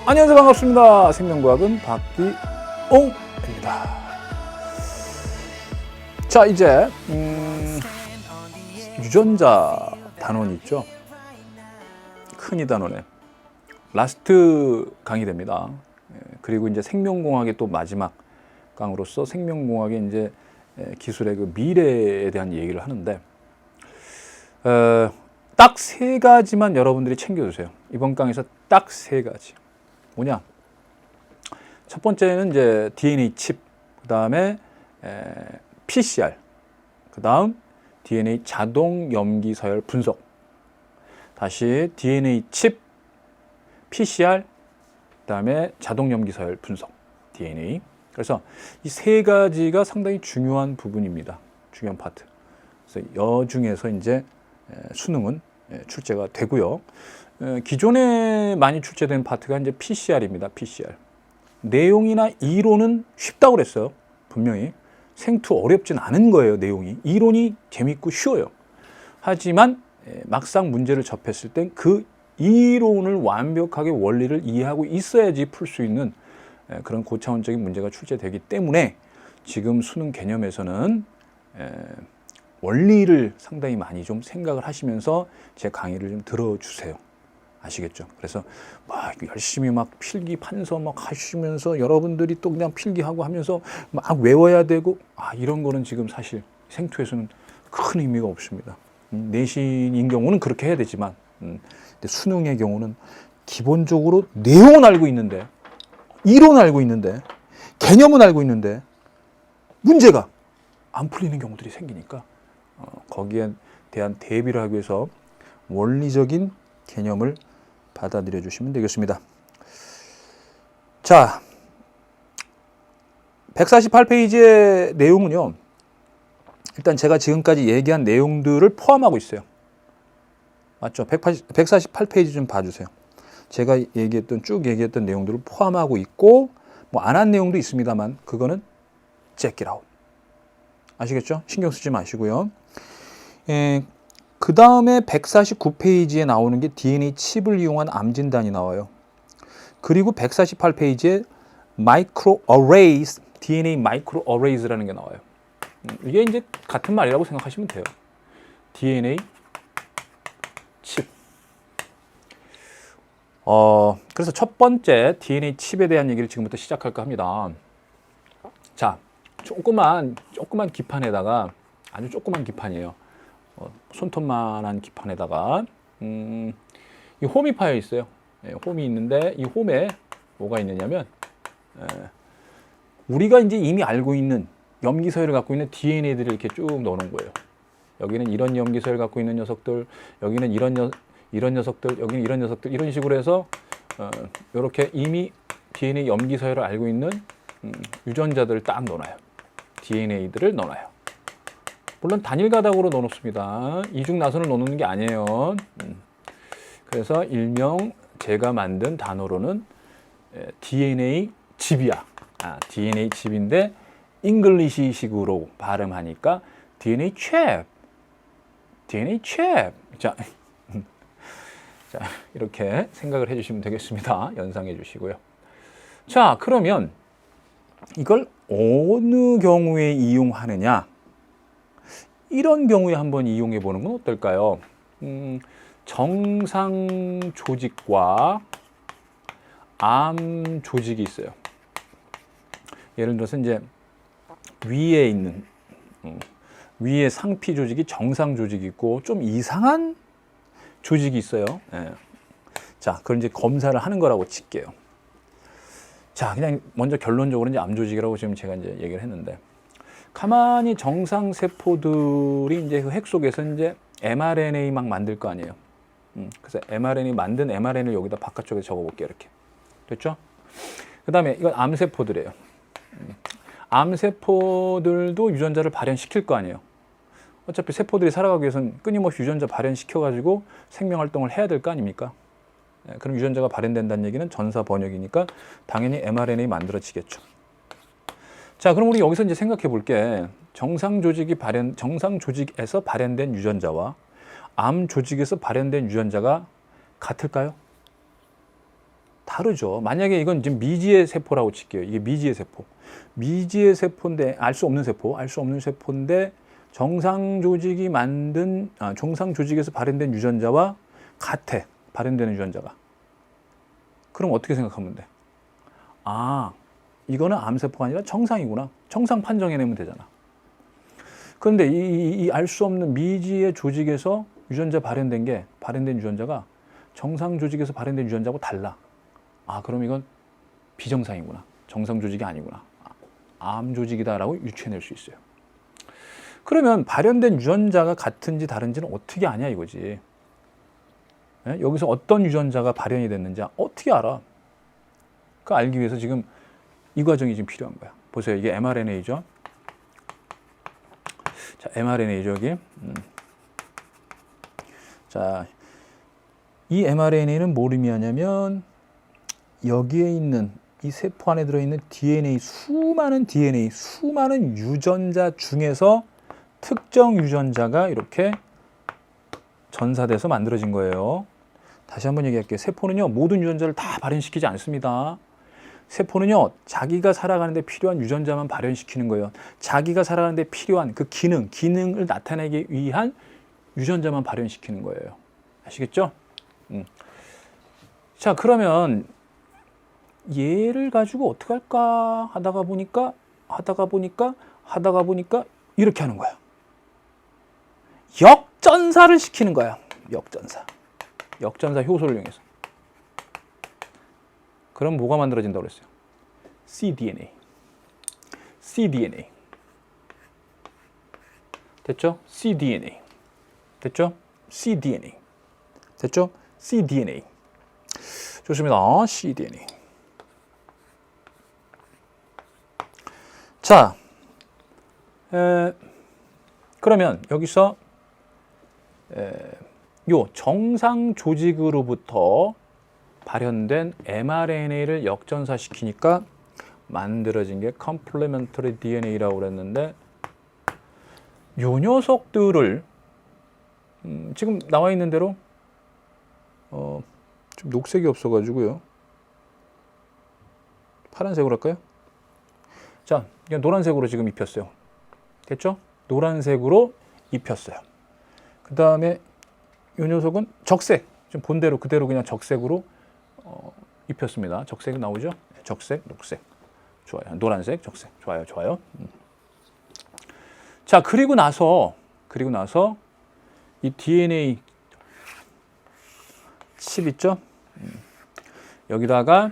안녕하세요, 반갑습니다. 생명과학은 박기옹입니다. 자, 이제 유전자 단원 있죠? 큰 이 단원에 라스트 강의 됩니다. 그리고 이제 생명공학의 또 마지막 강으로서 생명공학의 이제 기술의 그 미래에 대한 얘기를 하는데, 딱 세 가지만 여러분들이 챙겨주세요. 이번 강에서 딱 세 가지. 뭐냐? 첫 번째는 이제 DNA 칩, 그 다음에 PCR, 그 다음 DNA 자동 염기 서열 분석, 다시 DNA 칩, PCR, 그 다음에 자동 염기 서열 분석, DNA. 그래서 이 세 가지가 상당히 중요한 부분입니다. 중요한 파트. 그래서 여 중에서 이제 수능은 출제가 되고요. 기존에 많이 출제된 파트가 이제 PCR입니다. PCR. 내용이나 이론은 쉽다고 그랬어요. 분명히. 생투 어렵진 않은 거예요. 내용이. 이론이 재밌고 쉬워요. 하지만 막상 문제를 접했을 땐 그 이론을 완벽하게 원리를 이해하고 있어야지 풀 수 있는 그런 고차원적인 문제가 출제되기 때문에 지금 수능 개념에서는 원리를 상당히 많이 좀 생각을 하시면서 제 강의를 좀 들어주세요. 아시겠죠? 그래서 막 열심히 막 필기 판서 막 하시면서 여러분들이 또 그냥 필기하고 하면서 막 외워야 되고, 이런 거는 지금 사실 생투에서는 큰 의미가 없습니다. 내신인 경우는 그렇게 해야 되지만, 근데 수능의 경우는 기본적으로 내용은 알고 있는데, 이론은 알고 있는데, 개념은 알고 있는데 문제가 안 풀리는 경우들이 생기니까 거기에 대한 대비를 하기 위해서 원리적인 개념을 받아들여 주시면 되겠습니다. 자, 148페이지의 내용은요, 일단 제가 지금까지 얘기한 내용들을 포함하고 있어요. 맞죠? 148페이지 좀 봐주세요. 제가 쭉 얘기했던 내용들을 포함하고 있고, 뭐 안 한 내용도 있습니다만 그거는 check it out. 아시겠죠? 신경 쓰지 마시고요. 그 다음에 149페이지에 나오는 게 DNA 칩을 이용한 암 진단이 나와요. 그리고 148페이지에 microarrays, DNA microarrays라는 게 나와요. 이게 이제 같은 말이라고 생각하시면 돼요. DNA 칩. 그래서 첫 번째 DNA 칩에 대한 얘기를 지금부터 시작할까 합니다. 자, 조그만 기판에다가, 아주 조그만 기판이에요. 손톱만한 기판에다가 이 홈이 파여 있어요. 홈이 있는데 이 홈에 뭐가 있느냐면 우리가 이제 이미 알고 있는 염기 서열을 갖고 있는 DNA들을 이렇게 쭉 넣어놓은 거예요. 여기는 이런 염기 서열 갖고 있는 녀석들, 여기는 이런 녀석들, 여기는 이런 녀석들, 이런 식으로 해서 이렇게 이미 DNA 염기 서열을 알고 있는 유전자들을 딱 넣어놔요. DNA들을 넣어놔요. 물론 단일 가닥으로 넣어놓습니다. 이중 나선을 넣는 게 아니에요. 그래서 일명 제가 만든 단어로는 DNA 칩이야. DNA 칩인데 잉글리시식으로 발음하니까 DNA 칩. DNA 칩. 자, 이렇게 생각을 해주시면 되겠습니다. 연상해 주시고요. 자, 그러면 이걸 어느 경우에 이용하느냐? 이런 경우에 한번 이용해 보는 건 어떨까요? 정상 조직과 암 조직이 있어요. 예를 들어서 이제 위에 있는 위에 상피 조직이 정상 조직이 있고 좀 이상한 조직이 있어요. 자, 그걸 이제 검사를 하는 거라고 칠게요. 자, 그냥 먼저 결론적으로 이제 암 조직이라고 지금 제가 이제 얘기를 했는데, 가만히 정상 세포들이 이제 그 핵 속에서 이제 mRNA 막 만들 거 아니에요. 그래서 만든 mRNA를 여기다 바깥쪽에 적어 볼게요. 이렇게. 됐죠? 그 다음에 이건 암세포들이에요. 암세포들도 유전자를 발현시킬 거 아니에요. 어차피 세포들이 살아가기 위해서는 끊임없이 유전자 발현시켜가지고 생명활동을 해야 될 거 아닙니까? 그럼 유전자가 발현된다는 얘기는 전사 번역이니까 당연히 mRNA 만들어지겠죠. 자, 그럼 우리 여기서 이제 생각해 볼게. 정상 조직에서 발현된 유전자와 암 조직에서 발현된 유전자가 같을까요? 다르죠. 만약에 이건 지금 미지의 세포라고 칠게요. 이게 미지의 세포. 미지의 세포인데 알 수 없는 세포인데 정상 조직에서 발현된 유전자와 같아. 발현되는 유전자가. 그럼 어떻게 생각하면 돼? 아, 이거는 암세포가 아니라 정상이구나. 정상 판정해내면 되잖아. 그런데 이 알 수 없는 미지의 조직에서 발현된 유전자가 정상 조직에서 발현된 유전자하고 달라. 아, 그럼 이건 비정상이구나. 정상 조직이 아니구나. 암 조직이다라고 유추해낼 수 있어요. 그러면 발현된 유전자가 같은지 다른지는 어떻게 아냐 이거지. 예? 여기서 어떤 유전자가 발현이 됐는지 어떻게 알아? 그 알기 위해서 지금 이 과정이 지금 필요한 거야. 보세요. 이게 mRNA죠. 자, mRNA죠, 여기. 자, 이 mRNA는 뭘 의미하냐면 여기에 있는 이 세포 안에 들어있는 수많은 유전자 중에서 특정 유전자가 이렇게 전사돼서 만들어진 거예요. 다시 한번 얘기할게요. 세포는요, 모든 유전자를 다 발현시키지 않습니다. 세포는요, 자기가 살아가는데 필요한 유전자만 발현시키는 거예요. 자기가 살아가는데 필요한 그 기능을 나타내기 위한 유전자만 발현시키는 거예요. 아시겠죠? 자, 그러면 얘를 가지고 어떻게 할까 하다가 보니까 이렇게 하는 거야. 역전사를 시키는 거야. 역전사 효소를 이용해서. 그럼 뭐가 만들어진다고 그랬어요? cDNA. 됐죠? cDNA. 됐죠? cDNA. 좋습니다. cDNA. 자, 그러면 여기서 요 정상 조직으로부터 발현된 mRNA를 역전사시키니까 만들어진 게 complementary DNA라고 그랬는데 요 녀석들을 지금 나와 있는 대로 좀 녹색이 없어가지고요. 파란색으로 할까요? 자, 그냥 노란색으로 지금 입혔어요. 됐죠? 노란색으로 입혔어요. 그 다음에 이 녀석은 적색. 지금 본대로 그대로 그냥 적색으로 입혔습니다. 적색이 나오죠? 적색, 녹색. 좋아요. 노란색, 적색. 좋아요. 자, 그리고 나서 이 DNA 칩 있죠? 여기다가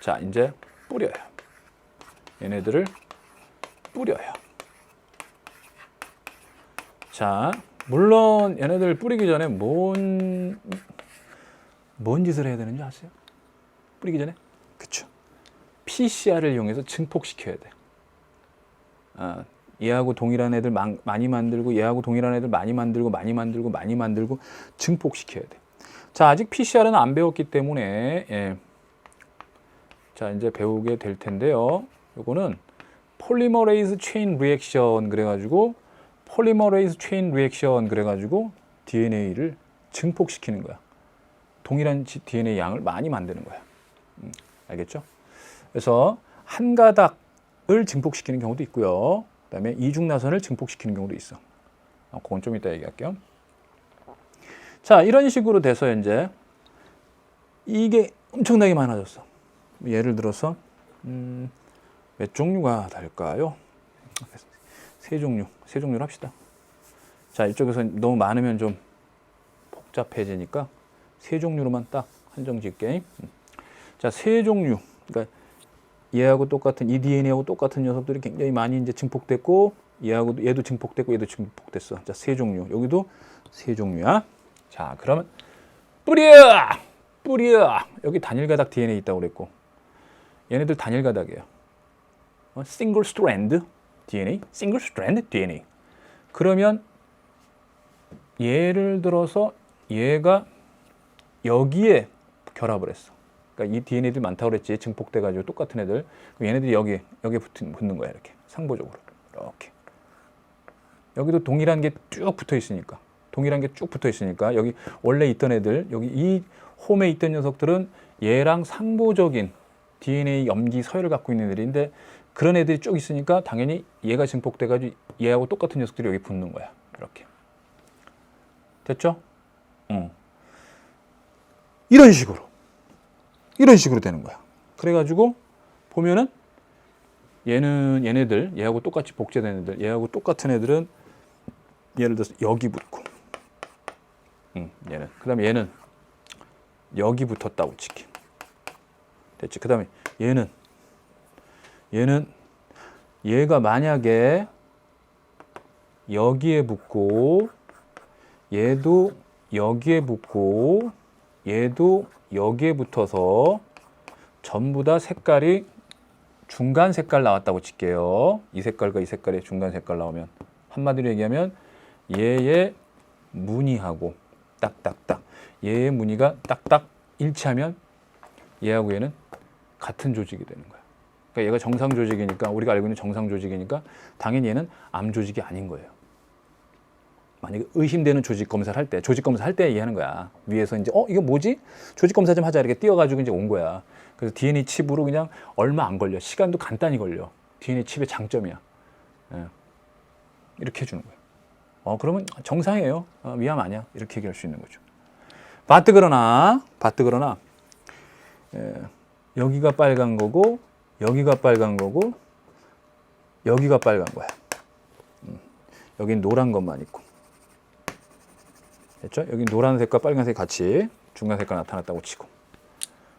자, 이제 뿌려요. 얘네들을 뿌려요. 자, 물론 얘네들 뿌리기 전에 뭔 짓을 해야 되는지 아세요? 뿌리기 전에? 그쵸. PCR을 이용해서 증폭시켜야 돼. 얘하고 동일한 애들 많이 만들고 얘하고 동일한 애들 많이 만들고 증폭시켜야 돼. 자, 아직 PCR은 안 배웠기 때문에 자, 이제 배우게 될 텐데요. 요거는 폴리머레이즈 체인 리액션 그래가지고 DNA를 증폭시키는 거야. 동일한 DNA 양을 많이 만드는 거야. 알겠죠? 그래서 한 가닥을 증폭시키는 경우도 있고요. 그다음에 이중나선을 증폭시키는 경우도 있어. 그건 좀 이따 얘기할게요. 자, 이런 식으로 돼서 이제 이게 엄청나게 많아졌어. 예를 들어서 몇 종류가 될까요? 세 종류를 합시다. 자, 이쪽에서 너무 많으면 좀 복잡해지니까 세 종류로만 딱 한정 짓게. 자, 세 종류. 그러니까 얘하고 똑같은 이 DNA하고 똑같은 녀석들이 굉장히 많이 이제 증폭됐고 얘도 증폭됐고 얘도 증폭됐어. 자, 세 종류. 여기도 세 종류야. 자, 그러면 뿌려. 여기 단일 가닥 DNA 있다고 그랬고 얘네들 단일 가닥이에요. single strand DNA. 그러면 예를 들어서 얘가 여기에 결합을 했어. 그러니까 이 DNA들이 많다고 그랬지. 증폭돼가지고 똑같은 애들. 그럼 얘네들이 여기 붙는 거야. 이렇게 상보적으로. 이렇게. 여기도 동일한 게 쭉 붙어 있으니까. 동일한 게 쭉 붙어 있으니까 여기 원래 있던 애들, 여기 이 홈에 있던 녀석들은 얘랑 상보적인 DNA 염기 서열을 갖고 있는 애들인데 그런 애들이 쭉 있으니까 당연히 얘가 증폭돼가지고 얘하고 똑같은 녀석들이 여기 붙는 거야. 이렇게. 됐죠? 이런 식으로 되는 거야. 그래가지고 보면은 얘네들, 얘하고 똑같이 복제된 애들, 얘하고 똑같은 애들은 예를 들어서 여기 붙고, 얘는. 그 다음에 얘는 여기 붙었다고 칠게. 됐지? 그 다음에 얘가 만약에 여기에 붙고, 얘도 여기에 붙고, 얘도 여기에 붙어서 전부 다 색깔이 중간 색깔 나왔다고 칠게요. 이 색깔과 이 색깔의 중간 색깔 나오면 한마디로 얘기하면 얘의 무늬하고 딱딱딱 얘의 무늬가 딱딱 일치하면 얘하고 얘는 같은 조직이 되는 거야. 그러니까 얘가 정상 조직이니까 우리가 알고 있는 정상 조직이니까 당연히 얘는 암 조직이 아닌 거예요. 만약에 의심되는 조직 검사를 할 때, 조직 검사 할 때 얘기하는 거야. 위에서 이제 이거 뭐지? 조직 검사 좀 하자 이렇게 띄워가지고 이제 온 거야. 그래서 DNA 칩으로 그냥 얼마 안 걸려. 시간도 간단히 걸려. DNA 칩의 장점이야. 예. 이렇게 해주는 거예요. 그러면 정상이에요. 위암 아니야. 이렇게 얘기할 수 있는 거죠. 바뜨그러나 여기가 빨간 거고 여기가 빨간 거고 여기가 빨간 거야. 여긴 노란 것만 있고. 됐죠? 여기 노란색과 빨간색 같이 중간 색깔 나타났다고 치고.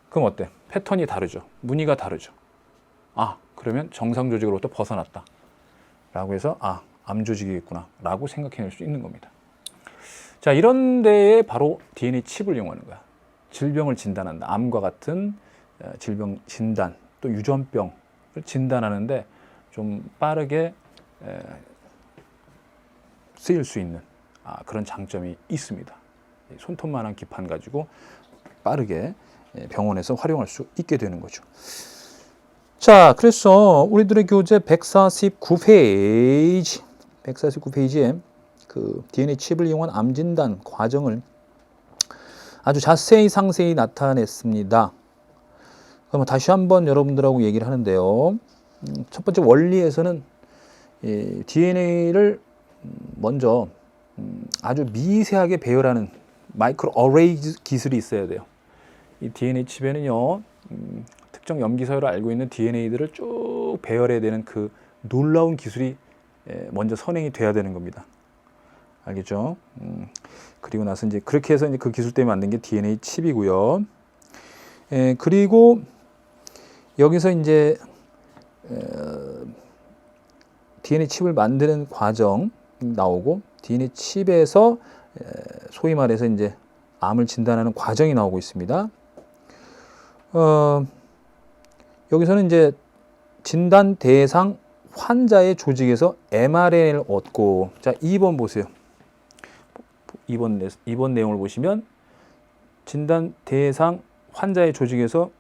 그럼 어때? 패턴이 다르죠. 무늬가 다르죠. 그러면 정상 조직으로부터 벗어났다. 라고 해서 암 조직이겠구나. 라고 생각해낼 수 있는 겁니다. 자, 이런 데에 바로 DNA 칩을 이용하는 거야. 질병을 진단한다. 암과 같은 질병 진단, 또 유전병을 진단하는데 좀 빠르게 쓰일 수 있는 그런 장점이 있습니다. 손톱만한 기판 가지고 빠르게 병원에서 활용할 수 있게 되는 거죠. 자, 그래서 우리들의 교재 149페이지에 그 DNA 칩을 이용한 암 진단 과정을 아주 자세히 상세히 나타냈습니다. 그럼 다시 한번 여러분들하고 얘기를 하는데요. 첫 번째 원리에서는 DNA를 먼저 아주 미세하게 배열하는 마이크로 어레이 기술이 있어야 돼요. 이 DNA 칩에는요, 특정 염기 서열을 알고 있는 DNA들을 쭉 배열해야 되는 그 놀라운 기술이 먼저 선행이 돼야 되는 겁니다. 알겠죠? 그리고 나서 이제 그렇게 해서 이제 그 기술 때문에 만든 게 DNA 칩이고요. 그리고 여기서 이제 DNA 칩을 만드는 과정 나오고 DNA 칩에서 소위 말해서 이제 암을 진단하는 과정이 나오고 있습니다. 여기서는 이제 진단 대상 환자의 조직에서 mRNA를 얻고, 자, 2번 보세요. 2번 내용을 보시면 진단 대상 환자의 조직에서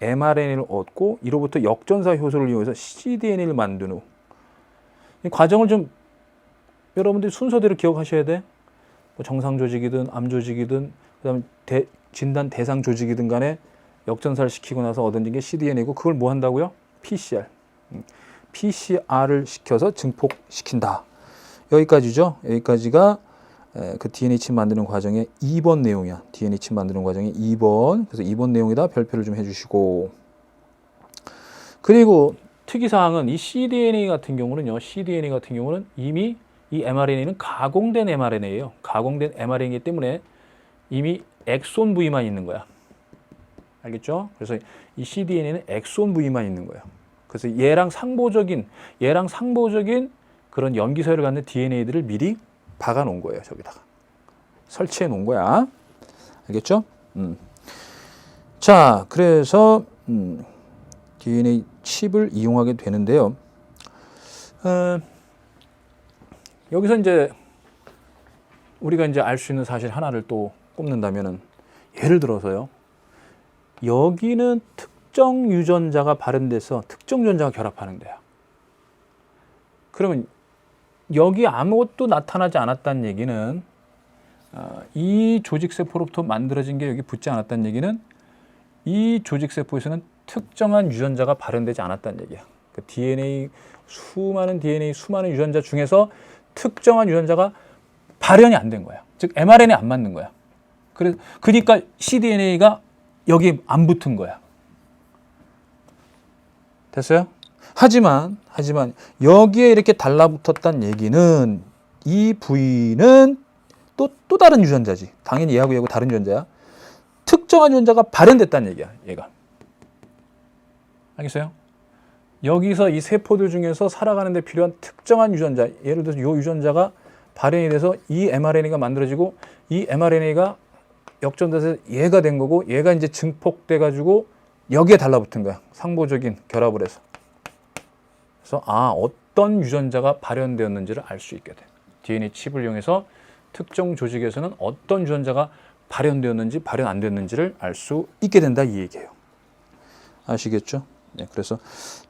mRNA를 얻고 이로부터 역전사 효소를 이용해서 cDNA를 만든 후, 이 과정을 좀 여러분들이 순서대로 기억하셔야 돼. 뭐 정상 조직이든 암 조직이든 그다음에 진단 대상 조직이든 간에 역전사를 시키고 나서 얻은 게 cDNA고 그걸 뭐 한다고요? PCR. PCR을 시켜서 증폭시킨다. 여기까지죠. 여기까지가 그 DNA 칩 만드는 과정의 2번 내용이야. DNA 칩 만드는 과정의 2번. 그래서 2번 내용에다 별표를 좀 해주시고. 그리고 특이사항은 이 cDNA 같은 경우는 이미 이 mRNA는 가공된 mRNA예요. 가공된 mRNA이기 때문에 이미 엑손 부위만 있는 거야. 알겠죠? 그래서 이 cDNA는 엑손 부위만 있는 거예요. 그래서 얘랑 상보적인 그런 염기 서열을 갖는 DNA들을 미리 박아 놓은 거예요. 저기다가 설치해 놓은 거야. 알겠죠? 자, 그래서 DNA 칩을 이용하게 되는데요. 여기서 이제 우리가 이제 알 수 있는 사실 하나를 또 꼽는다면은, 예를 들어서요, 여기는 특정 유전자가 발현돼서 특정 유전자가 결합하는 데야. 그러면 여기 아무것도 나타나지 않았다는 얘기는 이 조직세포로부터 만들어진 게 여기 붙지 않았다는 얘기는 이 조직세포에서는 특정한 유전자가 발현되지 않았다는 얘기야. 그 DNA, 수많은 유전자 중에서 특정한 유전자가 발현이 안 된 거야. 즉 mRNA에 안 맞는 거야. 그러니까 cDNA가 여기 안 붙은 거야. 됐어요? 하지만 여기에 이렇게 달라붙었다는 얘기는 이 부위는 또 다른 유전자지. 당연히 얘하고 다른 유전자야. 특정한 유전자가 발현됐다는 얘기야. 얘가. 알겠어요? 여기서 이 세포들 중에서 살아가는 데 필요한 특정한 유전자, 예를 들어서 이 유전자가 발현이 돼서 이 mRNA가 만들어지고 이 mRNA가 역전돼서 얘가 된 거고 얘가 이제 증폭돼 가지고 여기에 달라붙은 거야. 상보적인 결합을 해서. 그래서 어떤 유전자가 발현되었는지를 알 수 있게 돼. DNA 칩을 이용해서 특정 조직에서는 어떤 유전자가 발현되었는지 발현 안 됐는지를 알 수 있게 된다 이 얘기예요. 아시겠죠? 네, 그래서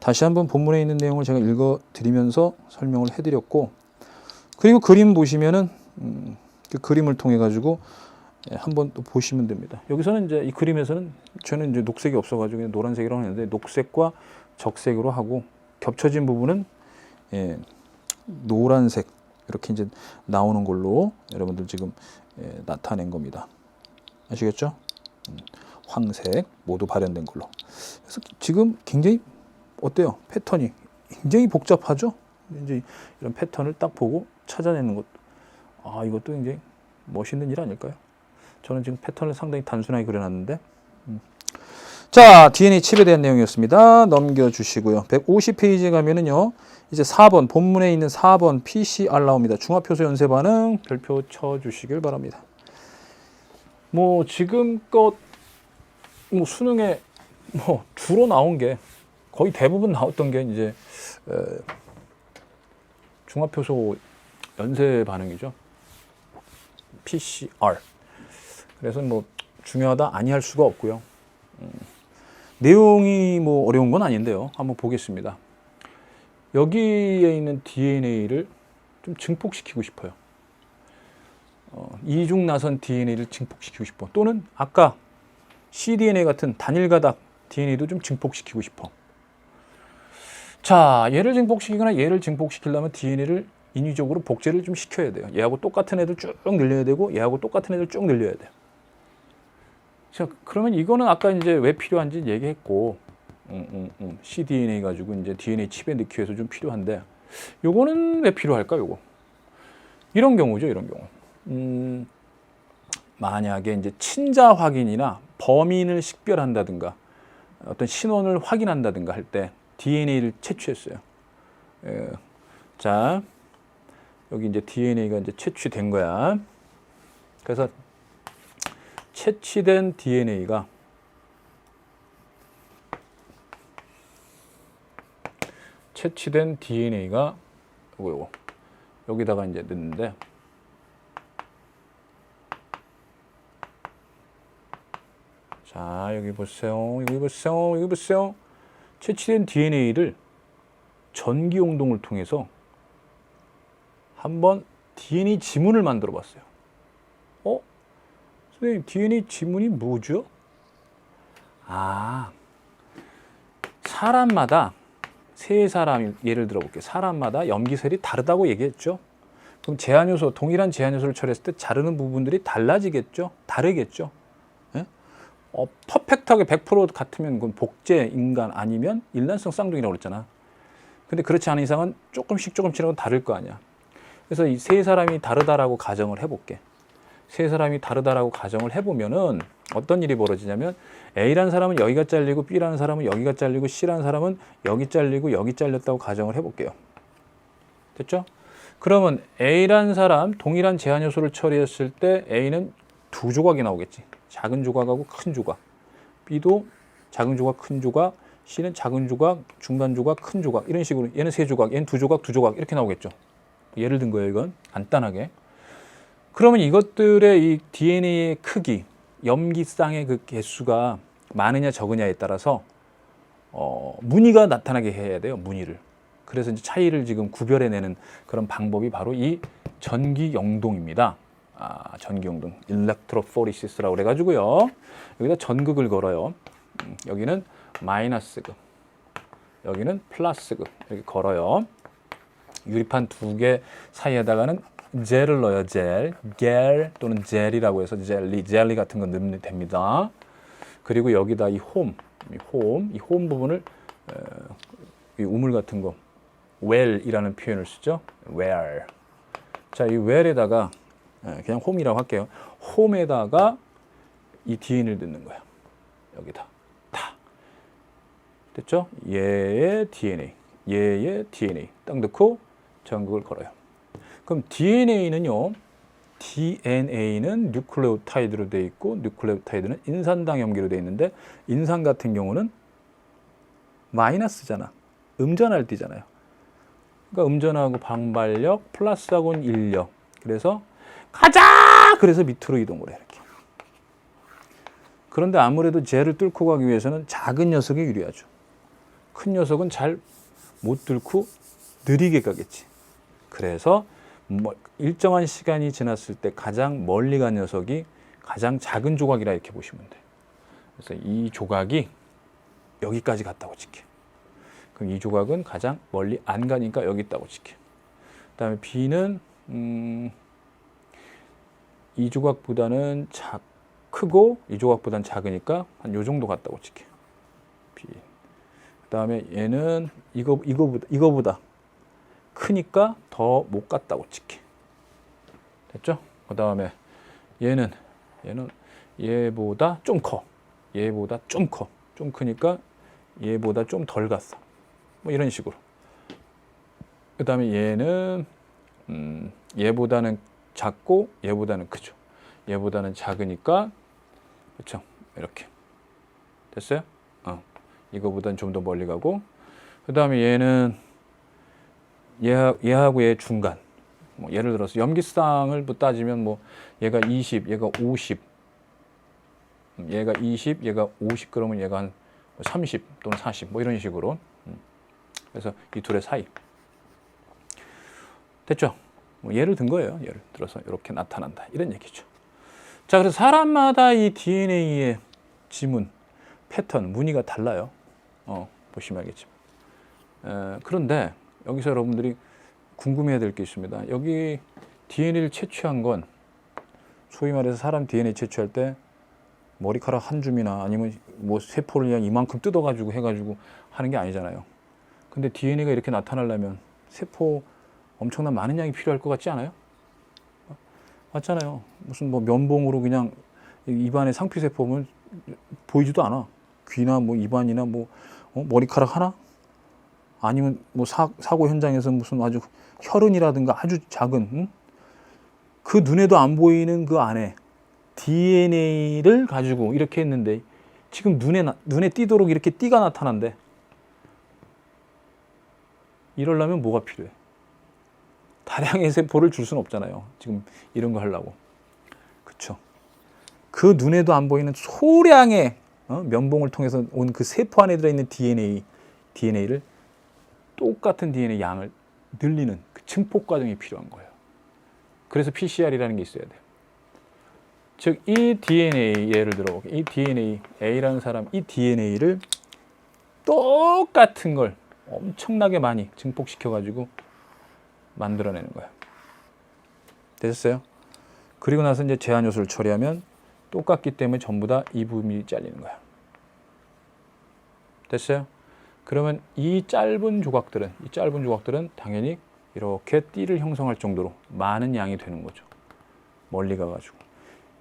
다시 한번 본문에 있는 내용을 제가 읽어드리면서 설명을 해드렸고, 그리고 그림 보시면은 그 그림을 통해 가지고 한번 또 보시면 됩니다. 여기서는 이제 이 그림에서는 저는 이제 녹색이 없어가지고 노란색이라고 했는데 녹색과 적색으로 하고 겹쳐진 부분은 노란색 이렇게 이제 나오는 걸로 여러분들 지금 나타낸 겁니다. 아시겠죠? 황색 모두 발현된 걸로. 그래서 지금 굉장히 어때요? 패턴이 굉장히 복잡하죠? 이제 이런 패턴을 딱 보고 찾아내는 것, 이것도 굉장히 멋있는 일 아닐까요? 저는 지금 패턴을 상당히 단순하게 그려놨는데. 자, DNA 칩에 대한 내용이었습니다. 넘겨주시고요. 150페이지에 가면은요, 이제 4번, 본문에 있는 4번 PCR 나옵니다. 중합효소 연쇄 반응 별표 쳐주시길 바랍니다. 뭐 지금껏 수능에 주로 나온 게 거의 대부분 나왔던 게 이제 중합효소 연쇄 반응이죠. PCR. 그래서 중요하다 아니할 수가 없고요. 내용이 어려운 건 아닌데요. 한번 보겠습니다. 여기에 있는 DNA를 좀 증폭시키고 싶어요. 이중 나선 DNA를 증폭시키고 싶어. 또는 아까 cDNA 같은 단일 가닥 DNA도 좀 증폭시키고 싶어. 자, 얘를 증폭시키거나 얘를 증폭시키려면 DNA를 인위적으로 복제를 좀 시켜야 돼요. 얘하고 똑같은 애들 쭉 늘려야 되고 얘하고 똑같은 애들 쭉 늘려야 돼요. 자, 그러면 이거는 아까 이제 왜 필요한지 얘기했고, cDNA 가지고 이제 DNA 칩에 넣기 위해서 좀 필요한데, 요거는 왜 필요할까, 요거? 이런 경우죠, 이런 경우. 만약에 이제 친자 확인이나 범인을 식별한다든가, 어떤 신원을 확인한다든가 할 때 DNA를 채취했어요. 자, 여기 이제 DNA가 이제 채취된 거야. 그래서 채취된 DNA가 요거 여기다가 이제 넣는데, 자, 여기 보세요. 채취된 DNA를 전기 용동을 통해서 한번 DNA 지문을 만들어 봤어요. 선생님, DNA 지문이 뭐죠? 사람마다 세 사람, 예를 들어 볼게요. 사람마다 염기셀이 다르다고 얘기했죠. 그럼 제한요소, 동일한 제한요소를 처리했을 때 자르는 부분들이 달라지겠죠? 다르겠죠? 예? 퍼펙트하게 100% 같으면 그건 복제 인간 아니면 일란성 쌍둥이라고 그랬잖아. 근데 그렇지 않은 이상은 조금씩은 다를 거 아니야. 그래서 이 세 사람이 다르다라고 가정을 해볼게. 세 사람이 다르다라고 가정을 해보면은 어떤 일이 벌어지냐면, A라는 사람은 여기가 잘리고 B라는 사람은 여기가 잘리고 C라는 사람은 여기 잘리고 여기 잘렸다고 가정을 해볼게요. 됐죠? 그러면 A라는 사람 동일한 제한 요소를 처리했을 때 A는 두 조각이 나오겠지. 작은 조각하고 큰 조각. B도 작은 조각, 큰 조각. C는 작은 조각, 중간 조각, 큰 조각. 이런 식으로 얘는 세 조각, 얘는 두 조각, 두 조각 이렇게 나오겠죠. 예를 든 거예요, 이건 간단하게. 그러면 이것들의 이 DNA의 크기, 염기쌍의 그 개수가 많으냐 적으냐에 따라서 무늬가 나타나게 해야 돼요. 무늬를. 그래서 이제 차이를 지금 구별해내는 그런 방법이 바로 이 전기 영동입니다. 전기 영동, 일렉트로포리시스라고 그래가지고요. 여기다 전극을 걸어요. 여기는 마이너스극, 여기는 플러스극 이렇게 걸어요. 유리판 두 개 사이에다가는 젤을 넣어요. 겔 또는 젤이라고 해서 젤리 같은 거 넣으면 됩니다. 그리고 여기다 이 홈 부분을 이 우물 같은 거 well이라는 표현을 쓰죠. well. 자, 이 well에다가 그냥 홈이라고 할게요. 홈에다가 이 DNA를 넣는 거야. 여기다 다 됐죠? 얘의 DNA 딱 넣고 전극을 걸어요. 그럼 DNA는요. DNA는 뉴클레오타이드로 되어 있고 뉴클레오타이드는 인산당 염기로 되어 있는데 인산 같은 경우는 마이너스잖아. 음전할 때잖아요. 그러니까 음전하고 반발력 플러스하고는 인력. 그래서 가자! 그래서 밑으로 이동을 해 이렇게. 그런데 아무래도 젤을 뚫고 가기 위해서는 작은 녀석이 유리하죠. 큰 녀석은 잘 못 뚫고 느리게 가겠지. 그래서 일정한 시간이 지났을 때 가장 멀리 간 녀석이 가장 작은 조각이라 이렇게 보시면 돼요. 그래서 이 조각이 여기까지 갔다고 칠게요. 그럼 이 조각은 가장 멀리 안 가니까 여기 있다고 칠게요. 그 다음에 B는 이 조각보다는 크고 이 조각보다는 작으니까 한 요 정도 갔다고 칠게요. B. 그 다음에 얘는 이거보다 크니까 더 못 갔다고 칠게. 됐죠? 그 다음에 얘는 얘보다 좀 커. 얘보다 좀 커. 좀 크니까 얘보다 좀 덜 갔어. 뭐 이런 식으로. 그 다음에 얘는 얘보다는 작고 얘보다는 크죠. 얘보다는 작으니까 그렇죠? 이렇게. 됐어요? 이거보다는 좀 더 멀리 가고. 그 다음에 얘는 얘하고 얘 중간. 뭐 예를 들어서 염기쌍을 따지면 뭐 얘가 20, 얘가 50, 얘가 20, 얘가 50 그러면 얘가 한 30 또는 40 뭐 이런 식으로. 그래서 이 둘의 사이. 됐죠? 뭐 예를 든 거예요. 예를 들어서 이렇게 나타난다 이런 얘기죠. 자, 그래서 사람마다 이 DNA의 지문, 패턴, 무늬가 달라요. 보시면 알겠지만. 그런데 여기서 여러분들이 궁금해야 될 게 있습니다. 여기 DNA를 채취한 건 소위 말해서 사람 DNA 채취할 때 머리카락 한 줌이나 아니면 뭐 세포를 그냥 이만큼 뜯어가지고 해가지고 하는 게 아니잖아요. 근데 DNA가 이렇게 나타나려면 세포 엄청난 많은 양이 필요할 것 같지 않아요? 맞잖아요. 무슨 뭐 면봉으로 그냥 입안에 상피세포 보면 보이지도 않아. 귀나 뭐 입안이나 뭐 머리카락 하나? 아니면 뭐 사고 현장에서 무슨 아주 혈흔이라든가 아주 작은 그 눈에도 안 보이는 그 안에 DNA를 가지고 이렇게 했는데 지금 눈에 띄도록 이렇게 띠가 나타난대. 이러려면 뭐가 필요해? 다량의 세포를 줄 수는 없잖아요. 지금 이런 거 하려고. 그렇죠? 그 눈에도 안 보이는 소량의 면봉을 통해서 온 그 세포 안에 들어있는 DNA를 똑같은 DNA 양을 늘리는 그 증폭 과정이 필요한 거예요. 그래서 PCR이라는 게 있어야 돼요. 즉, 이 DNA, 예를 들어, 이 DNA, A라는 사람, 이 DNA를 똑같은 걸 엄청나게 많이 증폭시켜가지고 만들어내는 거예요. 됐어요? 그리고 나서 이제 제한 요소를 처리하면 똑같기 때문에 전부 다 이 부분이 잘리는 거야. 됐어요? 그러면 이 짧은 조각들은 당연히 이렇게 띠를 형성할 정도로 많은 양이 되는 거죠. 멀리 가가지고.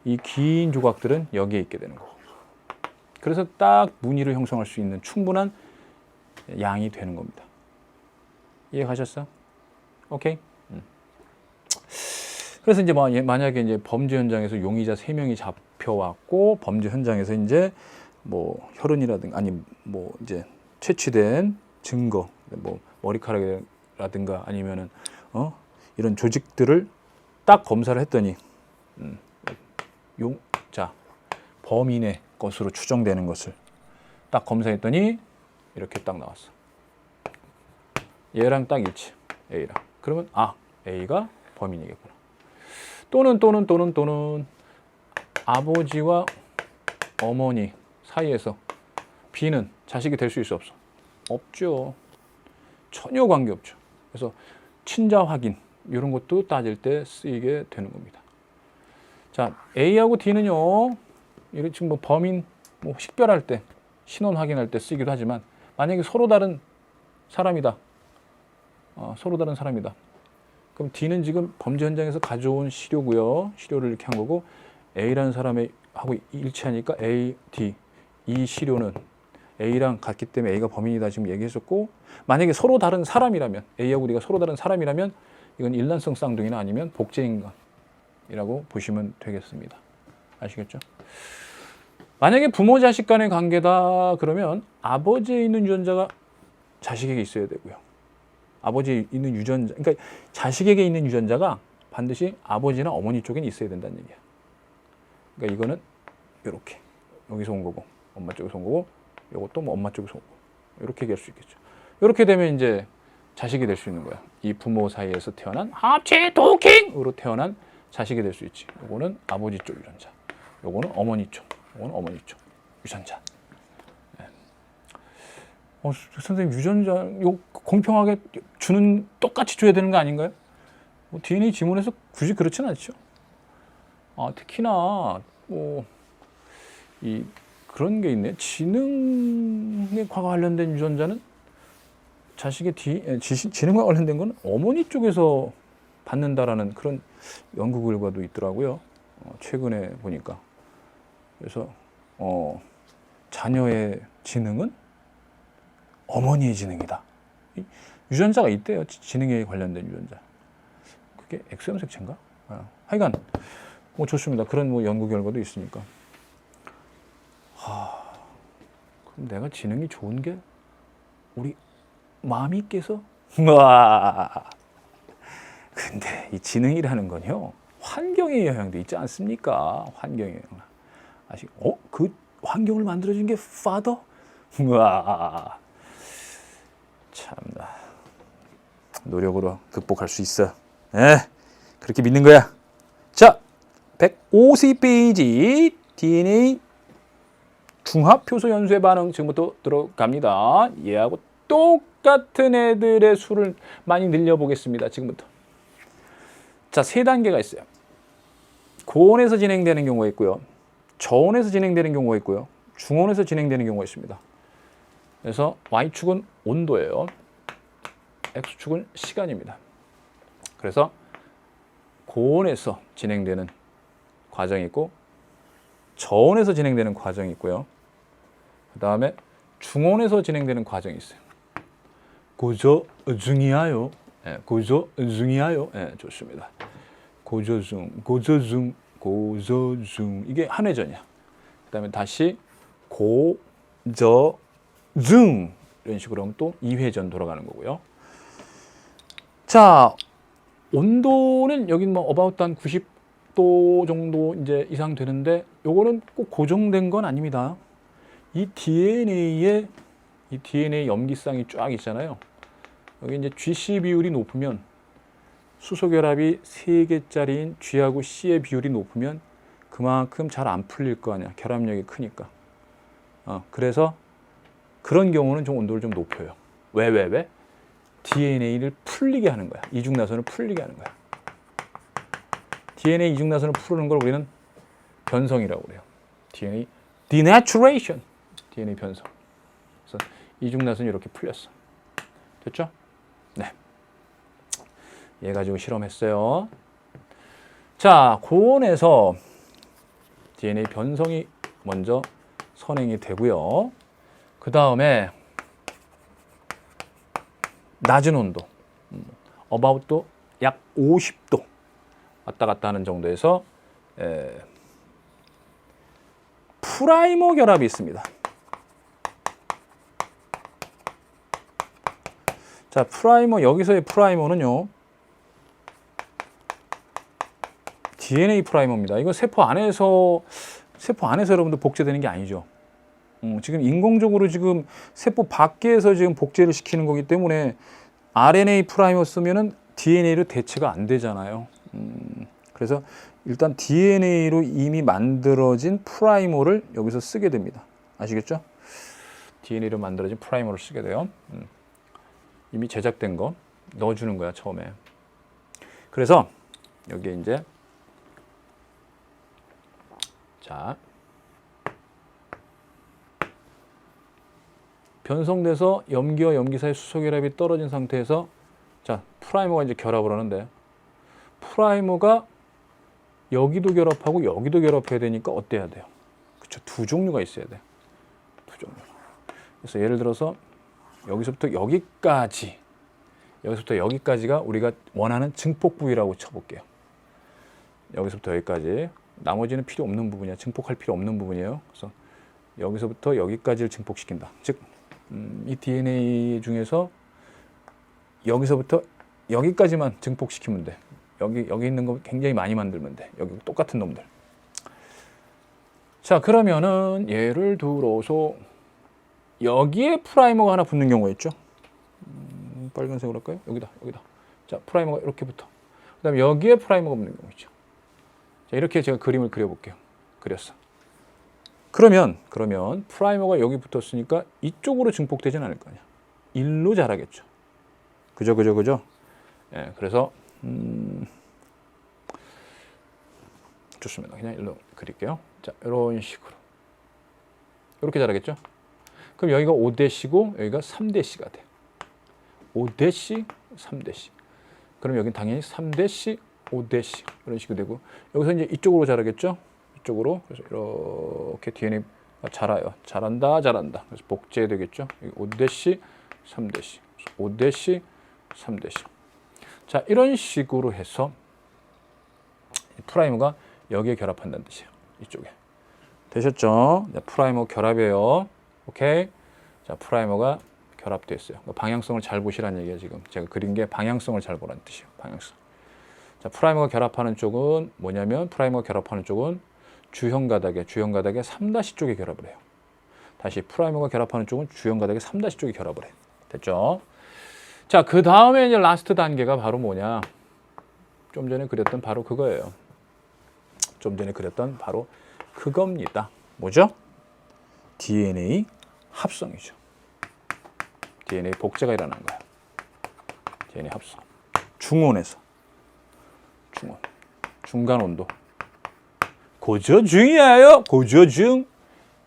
이 긴 조각들은 여기에 있게 되는 거고. 그래서 딱 무늬를 형성할 수 있는 충분한 양이 되는 겁니다. 이해 가셨어? 오케이? 그래서 이제 만약에 이제 범죄 현장에서 용의자 3명이 잡혀왔고 범죄 현장에서 이제 뭐 혈흔이라든가 아니 뭐 이제 채취된 증거, 뭐 머리카락이라든가 아니면은 이런 조직들을 딱 검사를 했더니 자 범인의 것으로 추정되는 것을 딱 검사했더니 이렇게 딱 나왔어. 얘랑 딱 일치. A랑. 그러면 A가 범인이겠구나. 또는 아버지와 어머니 사이에서 B는 자식이 될 수 있어 없어? 없죠. 전혀 관계없죠. 그래서 친자 확인 이런 것도 따질 때 쓰이게 되는 겁니다. 자, A하고 D는요. 이런 지금 뭐 범인 뭐 식별할 때 신원 확인할 때 쓰기도 하지만 만약에 서로 다른 사람이다. 서로 다른 사람이다. 그럼 D는 지금 범죄 현장에서 가져온 시료고요. 시료를 이렇게 한 거고 A라는 사람하고 일치하니까 A, D 이 시료는 A랑 같기 때문에 A가 범인이다 지금 얘기했었고 만약에 서로 다른 사람이라면 A하고 D가 서로 다른 사람이라면 이건 일란성 쌍둥이나 아니면 복제인간이라고 보시면 되겠습니다. 아시겠죠? 만약에 부모 자식 간의 관계다 그러면 아버지에 있는 유전자가 자식에게 있어야 되고요. 아버지에 있는 유전자, 그러니까 자식에게 있는 유전자가 반드시 아버지나 어머니 쪽에 있어야 된다는 얘기야. 그러니까 이거는 이렇게 여기서 온 거고 엄마 쪽에서 온 거고 이것도 뭐 엄마 쪽에서 온 거고 이렇게 얘기할 수 있겠죠. 이렇게 되면 이제 자식이 될 수 있는 거야. 이 부모 사이에서 태어난 합체 도킹으로 태어난 자식이 될 수 있지. 요거는 아버지 쪽 유전자. 요거는 어머니 쪽. 요거는 어머니 쪽 유전자. 네. 선생님 유전자 요 공평하게 주는 똑같이 줘야 되는 거 아닌가요? 뭐 DNA 지문에서 굳이 그렇지는 않죠. 특히나 뭐 이 그런 게 있네. 지능에 관련된 유전자는 자식의 지능과 관련된 건 어머니 쪽에서 받는다라는 그런 연구 결과도 있더라고요. 최근에 보니까. 그래서 자녀의 지능은 어머니의 지능이다. 유전자가 있대요. 지능에 관련된 유전자. 그게 X염색체인가? 하여간 뭐 좋습니다. 그런 뭐 연구 결과도 있으니까. 그럼 내가 지능이 좋은 게 우리 마미께서? 근데 이 지능이라는 건요. 환경에 영향도 있지 않습니까? 환경에 영향. 그 환경을 만들어준 게 파더? 참나. 노력으로 극복할 수 있어. 그렇게 믿는 거야. 자, 150페이지 DNA 중합효소 연쇄 반응 지금부터 들어갑니다. 얘하고 똑같은 애들의 수를 많이 늘려보겠습니다. 지금부터. 자, 3단계가 있어요. 고온에서 진행되는 경우가 있고요. 저온에서 진행되는 경우가 있고요. 중온에서 진행되는 경우가 있습니다. 그래서 Y축은 온도예요. X축은 시간입니다. 그래서 고온에서 진행되는 과정이 있고 저온에서 진행되는 과정이 있고요. 그 다음에 중온에서 진행되는 과정이 있어요. 고조 중이야요. 고조 중이야요. 좋습니다. 고조 중 이게 한 회전이야. 그 다음에 다시 고저 중 이런 식으로 하면 또 2회전 돌아가는 거고요. 자, 온도는 여기 뭐 about 한 90도 정도 이제 이상 되는데 요거는 꼭 고정된 건 아닙니다. 이 DNA 염기쌍이 쫙 있잖아요. 여기 이제 GC 비율이 높으면 수소결합이 3개짜리인 G하고 C의 비율이 높으면 그만큼 잘 안 풀릴 거 아니야. 결합력이 크니까. 그래서 그런 경우는 좀 온도를 좀 높여요. 왜? DNA를 풀리게 하는 거야. 이중나선을 풀리게 하는 거야. DNA 이중나선을 푸는 걸 우리는 변성이라고 그래요. DNA denaturation. DNA 변성. 그래서 이중나선이 이렇게 풀렸어. 됐죠? 네. 얘 가지고 실험했어요. 자, 고온에서 DNA 변성이 먼저 선행이 되고요. 그 다음에 낮은 온도, about 약 50도 왔다 갔다 하는 정도에서 프라이머 결합이 있습니다. 자, 프라이머, 여기서의 프라이머는요, DNA 프라이머입니다. 이거 세포 안에서 세포 안에서 여러분들 복제되는 게 아니죠. 지금 인공적으로 지금 세포 밖에서 지금 복제를 시키는 거기 때문에 RNA 프라이머 쓰면은 DNA로 대체가 안 되잖아요. 그래서 일단 DNA로 이미 만들어진 프라이머를 여기서 쓰게 됩니다. 아시겠죠? DNA로 만들어진 프라이머를 쓰게 돼요. 이미 제작된 거 넣어주는 거야, 처음에. 그래서 여기에 이제 자 변성돼서 염기와 염기 사이 수소결합이 떨어진 상태에서 자 프라이머가 이제 결합을 하는데 프라이머가 여기도 결합하고 여기도 결합해야 되니까 어때야 돼요? 그렇죠. 두 종류가 있어야 돼. 두 종류. 그래서 예를 들어서 여기서부터 여기까지 여기서부터 여기까지가 우리가 원하는 증폭 부위라고 쳐볼게요. 여기서부터 여기까지 나머지는 필요 없는 부분이야. 증폭할 필요 없는 부분이에요. 그래서 여기서부터 여기까지를 증폭시킨다. 즉, 이 DNA 중에서 여기서부터 여기까지만 증폭시키면 돼. 여기 있는 거 굉장히 많이 만들면 돼. 여기 똑같은 놈들. 자, 그러면은 예를 들어서 여기에 프라이머가 하나 붙는 경우가 있죠. 빨간색으로 할까요? 여기다. 자, 프라이머가 이렇게 붙어. 그 다음에 여기에 프라이머가 붙는 경우 있죠. 자, 이렇게 제가 그림을 그려볼게요. 그렸어. 그러면 프라이머가 여기 붙었으니까 이쪽으로 증폭되진 않을 거 아니야. 일로 자라겠죠. 그죠? 예, 그래서 좋습니다. 그냥 일로 그릴게요. 자, 이런 식으로 이렇게 자라겠죠. 그럼 여기가 5대씨고 여기가 3대씨가 돼요. 5대씨, 3대씨. 그럼 여긴 당연히 3대씨, 5대씨 이런 식으로 되고 여기서 이제 이쪽으로 자라겠죠. 이쪽으로. 그래서 이렇게 DNA가 자라요. 자란다. 그래서 복제되겠죠. 5대씨, 3대씨, 5대씨, 3대씨. 자, 이런 식으로 해서 프라이머가 여기에 결합한다는 뜻이에요. 이쪽에. 되셨죠? 자, 프라이머 결합이에요. 오케이. 자, 프라이머가 결합됐어요. 방향성을 잘 보시라는 얘기예요. 지금 제가 그린 게 방향성을 잘 보라는 뜻이에요. 방향성. 자, 프라이머가 결합하는 쪽은 뭐냐면 프라이머가 결합하는 쪽은 주형 가닥에 3' 쪽에 결합을 해요. 다시 프라이머가 결합하는 쪽은 주형 가닥에 3' 쪽에 결합을 해. 됐죠? 자, 그 다음에 이제 라스트 단계가 바로 뭐냐? 좀 전에 그렸던 바로 그거예요. 좀 전에 그렸던 바로 그겁니다. 뭐죠? DNA 합성이죠. DNA 복제가 일어난 거야. DNA 합성. 중온에서. 중간 온도. 고저중이에요. 고저중.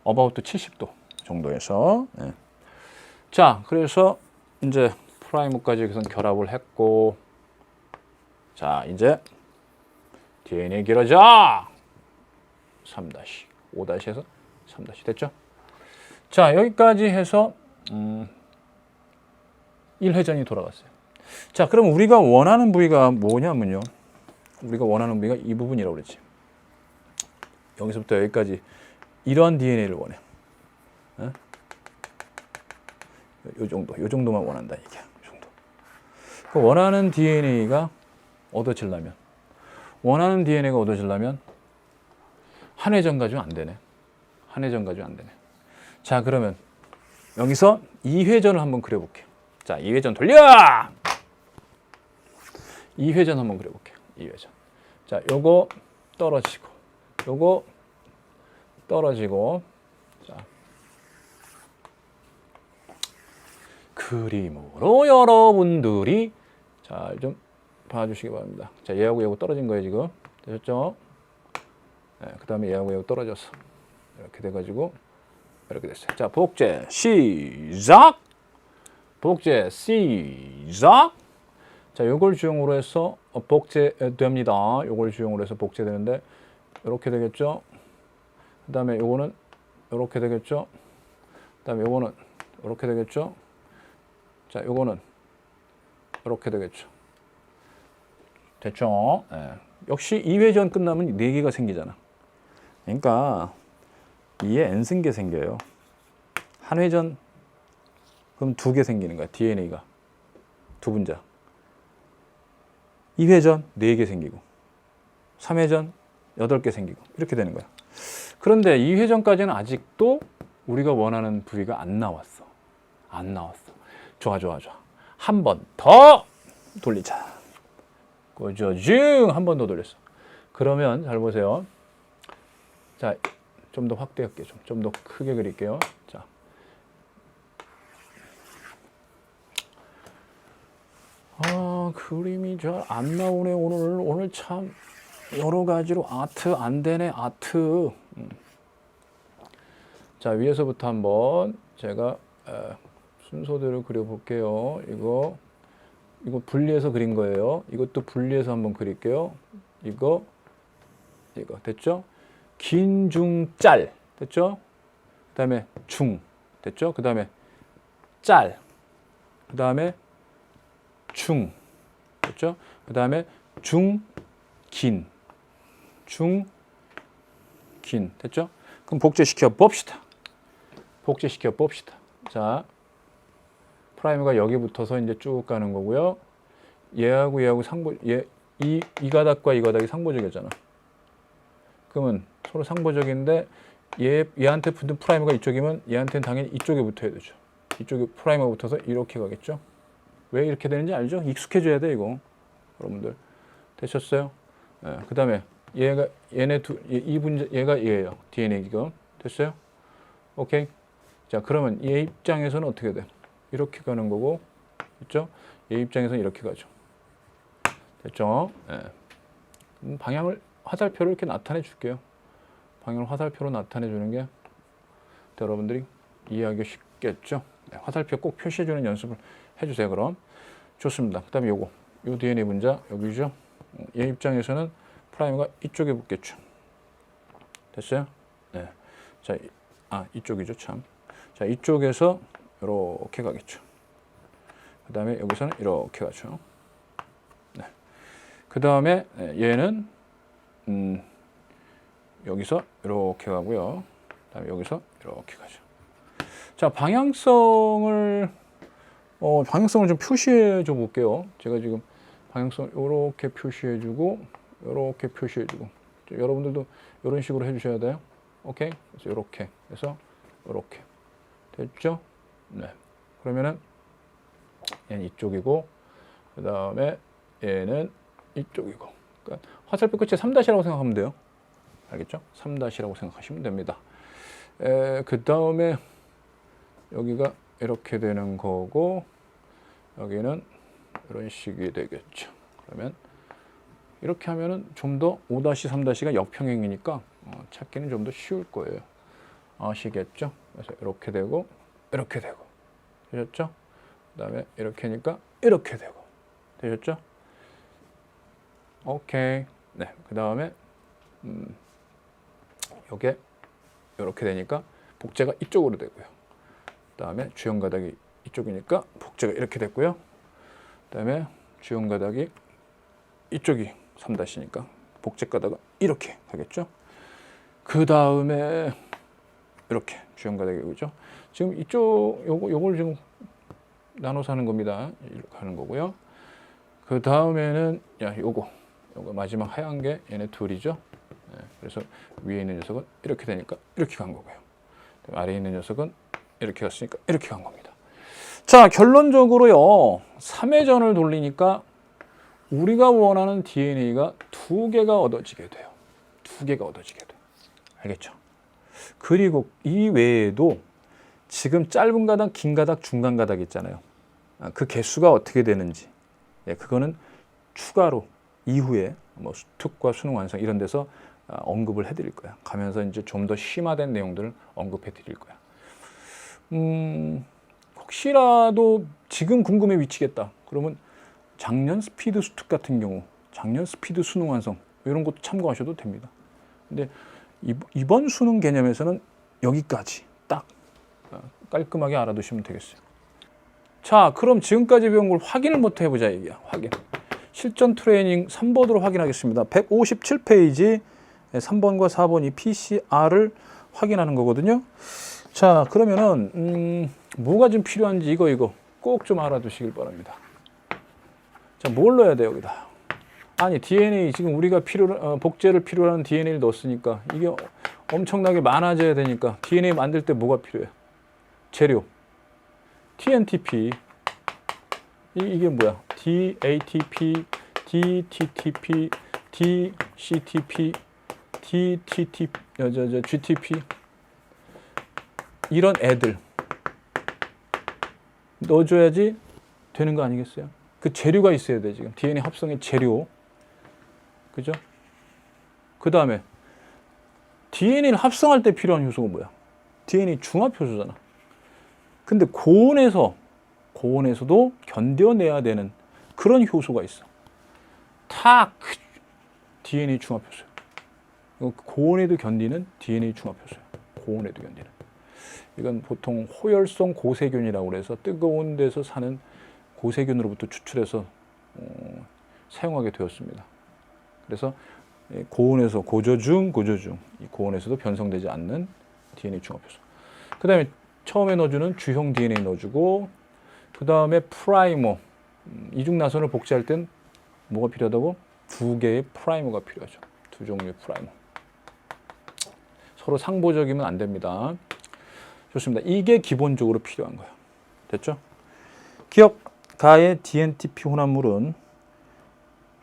어바웃 70도 정도에서. 네. 자, 그래서 이제 프라이머까지 여기서 결합을 했고, 자, 이제 DNA 길어져. 3' 5'에서 3' 됐죠? 자, 여기까지 해서 1회전이 돌아갔어요. 자, 그럼 우리가 원하는 부위가 뭐냐면요. 우리가 원하는 부위가 이 부분이라고 그랬지. 여기서부터 여기까지 이러한 DNA를 원해. 요 정도만 원한다 이게. 요 정도. 그 원하는 DNA가 얻어지려면 한 회전 가지고 안 되네. 자, 그러면 여기서 2회전을 한번 그려볼게요. 자, 2회전 돌려! 2회전 한번 그려볼게요. 2회전. 자, 요거 떨어지고, 요거 떨어지고, 자, 그림으로 여러분들이 잘 좀 봐주시기 바랍니다. 자, 얘하고 얘하고 떨어진 거예요, 지금. 되셨죠? 네, 그 다음에 얘하고 얘하고 떨어졌어. 이렇게 돼가지고, 이렇게 됐어요. 자, 복제 시작! 자, 요걸 주용으로 해서 복제됩니다. 요걸 주용으로 해서 복제되는데 이렇게 되겠죠. 그 다음에 요거는 이렇게 되겠죠. 그 다음에 요거는 이렇게 되겠죠. 자, 요거는 이렇게 되겠죠. 됐죠? 네. 역시 2회전 끝나면 4개가 생기잖아. 그러니까 2에 n승계 생겨요. 한 회전 그럼 2개 생기는 거야. DNA가 두 분자. 2회전 4개 생기고 3회전 8개 생기고 이렇게 되는 거야. 그런데 2회전까지는 아직도 우리가 원하는 부위가 안 나왔어. 안 나왔어. 좋아. 한 번 더 돌리자. 꼬저징 한 번 더 돌렸어. 그러면 잘 보세요. 자, 좀 더 확대할게요. 좀 더 크게 그릴게요. 자, 그림이 잘 안 나오네. 오늘 참 여러 가지로 아트 안 되네. 아트. 자, 위에서부터 한번 제가 순서대로 그려볼게요. 이거 분리해서 그린 거예요. 이것도 분리해서 한번 그릴게요. 이거 됐죠? 긴, 중, 짤 됐죠? 그 다음에 중 됐죠? 그 다음에 짤, 그 다음에 중 됐죠? 그 다음에 중, 긴 됐죠? 그럼 복제시켜 봅시다. 자, 프라임가 여기 붙어서 이제 쭉 가는 거고요. 얘하고 이 가닥과 이 가닥이 상보적이잖아. 그러면 서로 상보적인데 얘한테 붙은 프라임가 이쪽이면 얘한테는 당연히 이쪽에 붙어야 되죠. 이쪽에 프라임가 붙어서 이렇게 가겠죠. 왜 이렇게 되는지 알죠? 익숙해져야 돼 이거. 여러분들 되셨어요? 네, 그 다음에 얘가 얘예요. DNA 지금 됐어요? 오케이. 자, 그러면 얘 입장에서는 어떻게 돼? 이렇게 가는 거고, 됐죠? 얘 입장에서는 이렇게 가죠. 됐죠? 네. 방향을 화살표로 이렇게 나타내 줄게요. 방향을 화살표로 나타내 주는 게 여러분들이 이해하기 쉽겠죠? 네, 화살표 꼭 표시해 주는 연습을 해주세요. 그럼 좋습니다. 그 다음에 요 DNA 분자 여기죠? 얘 입장에서는 프라임가 이쪽에 붙겠죠. 됐어요? 네. 자, 이쪽이죠, 참. 자, 이쪽에서 이렇게 가겠죠. 그 다음에 여기서는 이렇게 가죠. 네. 그 다음에 얘는 여기서 이렇게 가고요. 그 다음에 여기서 이렇게 가죠. 자, 방향성을 좀 표시해 줘 볼게요. 제가 지금 방향성 이렇게 표시해 주고, 이렇게 표시해 주고. 여러분들도 이런 식으로 해 주셔야 돼요. 오케이? 그래서 이렇게 해서 이렇게 됐죠? 네. 그러면은 얘는 이쪽이고, 그 다음에 얘는 이쪽이고. 그러니까 화살표 끝에 3-라고 생각하면 돼요. 알겠죠? 3-라고 생각하시면 됩니다. 그 다음에 여기가 이렇게 되는 거고, 여기는 이런 식이 되겠죠. 그러면 이렇게 하면은 좀 더 5-3-가 역평행이니까 찾기는 좀 더 쉬울 거예요. 아시겠죠? 그래서 이렇게 되고, 이렇게 되고. 되셨죠? 그 다음에 이렇게 하니까 이렇게 되고. 되셨죠? 오케이. 네. 그 다음에, 요게 이렇게 되니까 복제가 이쪽으로 되고요. 그 다음에 주형 가닥이 이쪽이니까 복제가 이렇게 됐고요. 그 다음에 주형 가닥이 이쪽이 3-니까 복제 가닥은 이렇게 가겠죠. 그 다음에 이렇게 주형 가닥이 오죠. 지금 이쪽 요걸 지금 나눠서 하는 겁니다. 이렇게 하는 거고요. 그 다음에는 요거 마지막 하얀 게 얘네 둘이죠. 네, 그래서 위에 있는 녀석은 이렇게 되니까 이렇게 간 거고요. 아래에 있는 녀석은 이렇게 갔으니까 이렇게 간 겁니다. 자, 결론적으로요. 3회전을 돌리니까 우리가 원하는 DNA가 2개가 얻어지게 돼요. 2개가 얻어지게 돼요. 알겠죠? 그리고 이 외에도 지금 짧은 가닥, 긴 가닥, 중간 가닥 있잖아요. 그 개수가 어떻게 되는지, 그거는 추가로 이후에 뭐 특과 수능 완성 이런 데서 언급을 해드릴 거야. 가면서 이제 좀 더 심화된 내용들을 언급해 드릴 거야. 혹시라도 지금 궁금해 미치겠다. 그러면 작년 스피드 수특 같은 경우, 작년 스피드 수능 완성 이런 것도 참고하셔도 됩니다. 근데 이번 수능 개념에서는 여기까지 딱 깔끔하게 알아두시면 되겠어요. 자, 그럼 지금까지 배운 걸 확인을 먼저 해보자 얘기야. 확인. 실전 트레이닝 3번으로 확인하겠습니다. 157페이지 3번과 4번 이 PCR을 확인하는 거거든요. 자, 그러면은 뭐가 좀 필요한지 이거 꼭 좀 알아두시길 바랍니다. 자, 뭘 넣어야 돼 여기다? 아니 DNA 지금 우리가 복제를 필요로 하는 DNA를 넣었으니까 이게 엄청나게 많아져야 되니까 DNA 만들 때 뭐가 필요해? 재료. TNTP. 이게 뭐야? DATP, DTTP, DCTP, DTTP, GTP 이런 애들 넣어줘야지 되는 거 아니겠어요? 그 재료가 있어야 돼 지금. DNA 합성의 재료. 그죠? 그 다음에 DNA를 합성할 때 필요한 효소가 뭐야? DNA 중합 효소잖아. 근데 고온에서도 견뎌내야 되는 그런 효소가 있어. 다 DNA 중합 효소야. 고온에도 견디는 DNA 중합 효소야. 고온에도 견디는. 이건 보통 호열성 고세균이라고 그래서 뜨거운 데서 사는 고세균으로부터 추출해서 사용하게 되었습니다. 그래서 고온에서 고저중 이 고온에서도 변성되지 않는 DNA 중합 효소. 그 다음에 처음에 넣어주는 주형 DNA 넣어주고 그 다음에 프라이머. 이중나선을 복제할 땐 뭐가 필요하다고? 2개의 프라이머가 필요하죠. 2종류의 프라이머. 서로 상보적이면 안 됩니다. 좋습니다. 이게 기본적으로 필요한 거예요. 됐죠? 기억 가의 DNTP 혼합물은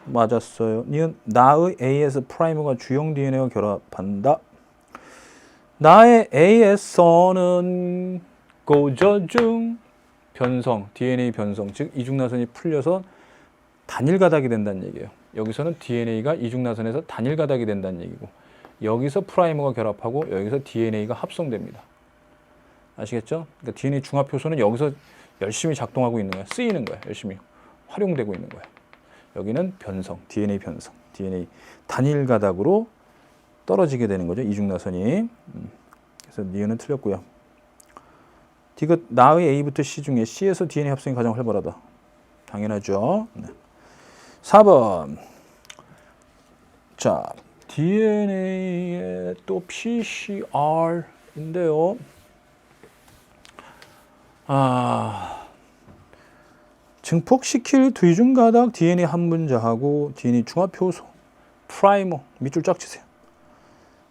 맞았어요. 니은 나의 A에서 프라이머가 주형 DNA와 결합한다. 나의 A에서는 고저중 변성, DNA 변성, 즉 이중나선이 풀려서 단일 가닥이 된다는 얘기예요. 여기서는 DNA가 이중나선에서 단일 가닥이 된다는 얘기고 여기서 프라이머가 결합하고 여기서 DNA가 합성됩니다. 아시겠죠? 그러니까 DNA 중합 효소는 여기서 열심히 작동하고 있는 거야. 쓰이는 거야. 열심히 활용되고 있는 거야. 여기는 변성, DNA 변성, DNA 단일 가닥으로 떨어지게 되는 거죠. 이중나선이. 그래서 니은은 틀렸고요. 디귿 나의 A부터 C 중에 C에서 DNA 합성이 가장 활발하다. 당연하죠. 네. 4번. 자, DNA의 또 PCR인데요. 증폭시킬 뒤중가닥 DNA 한 분자하고 DNA 중합효소 프라이머 밑줄 쫙 치세요.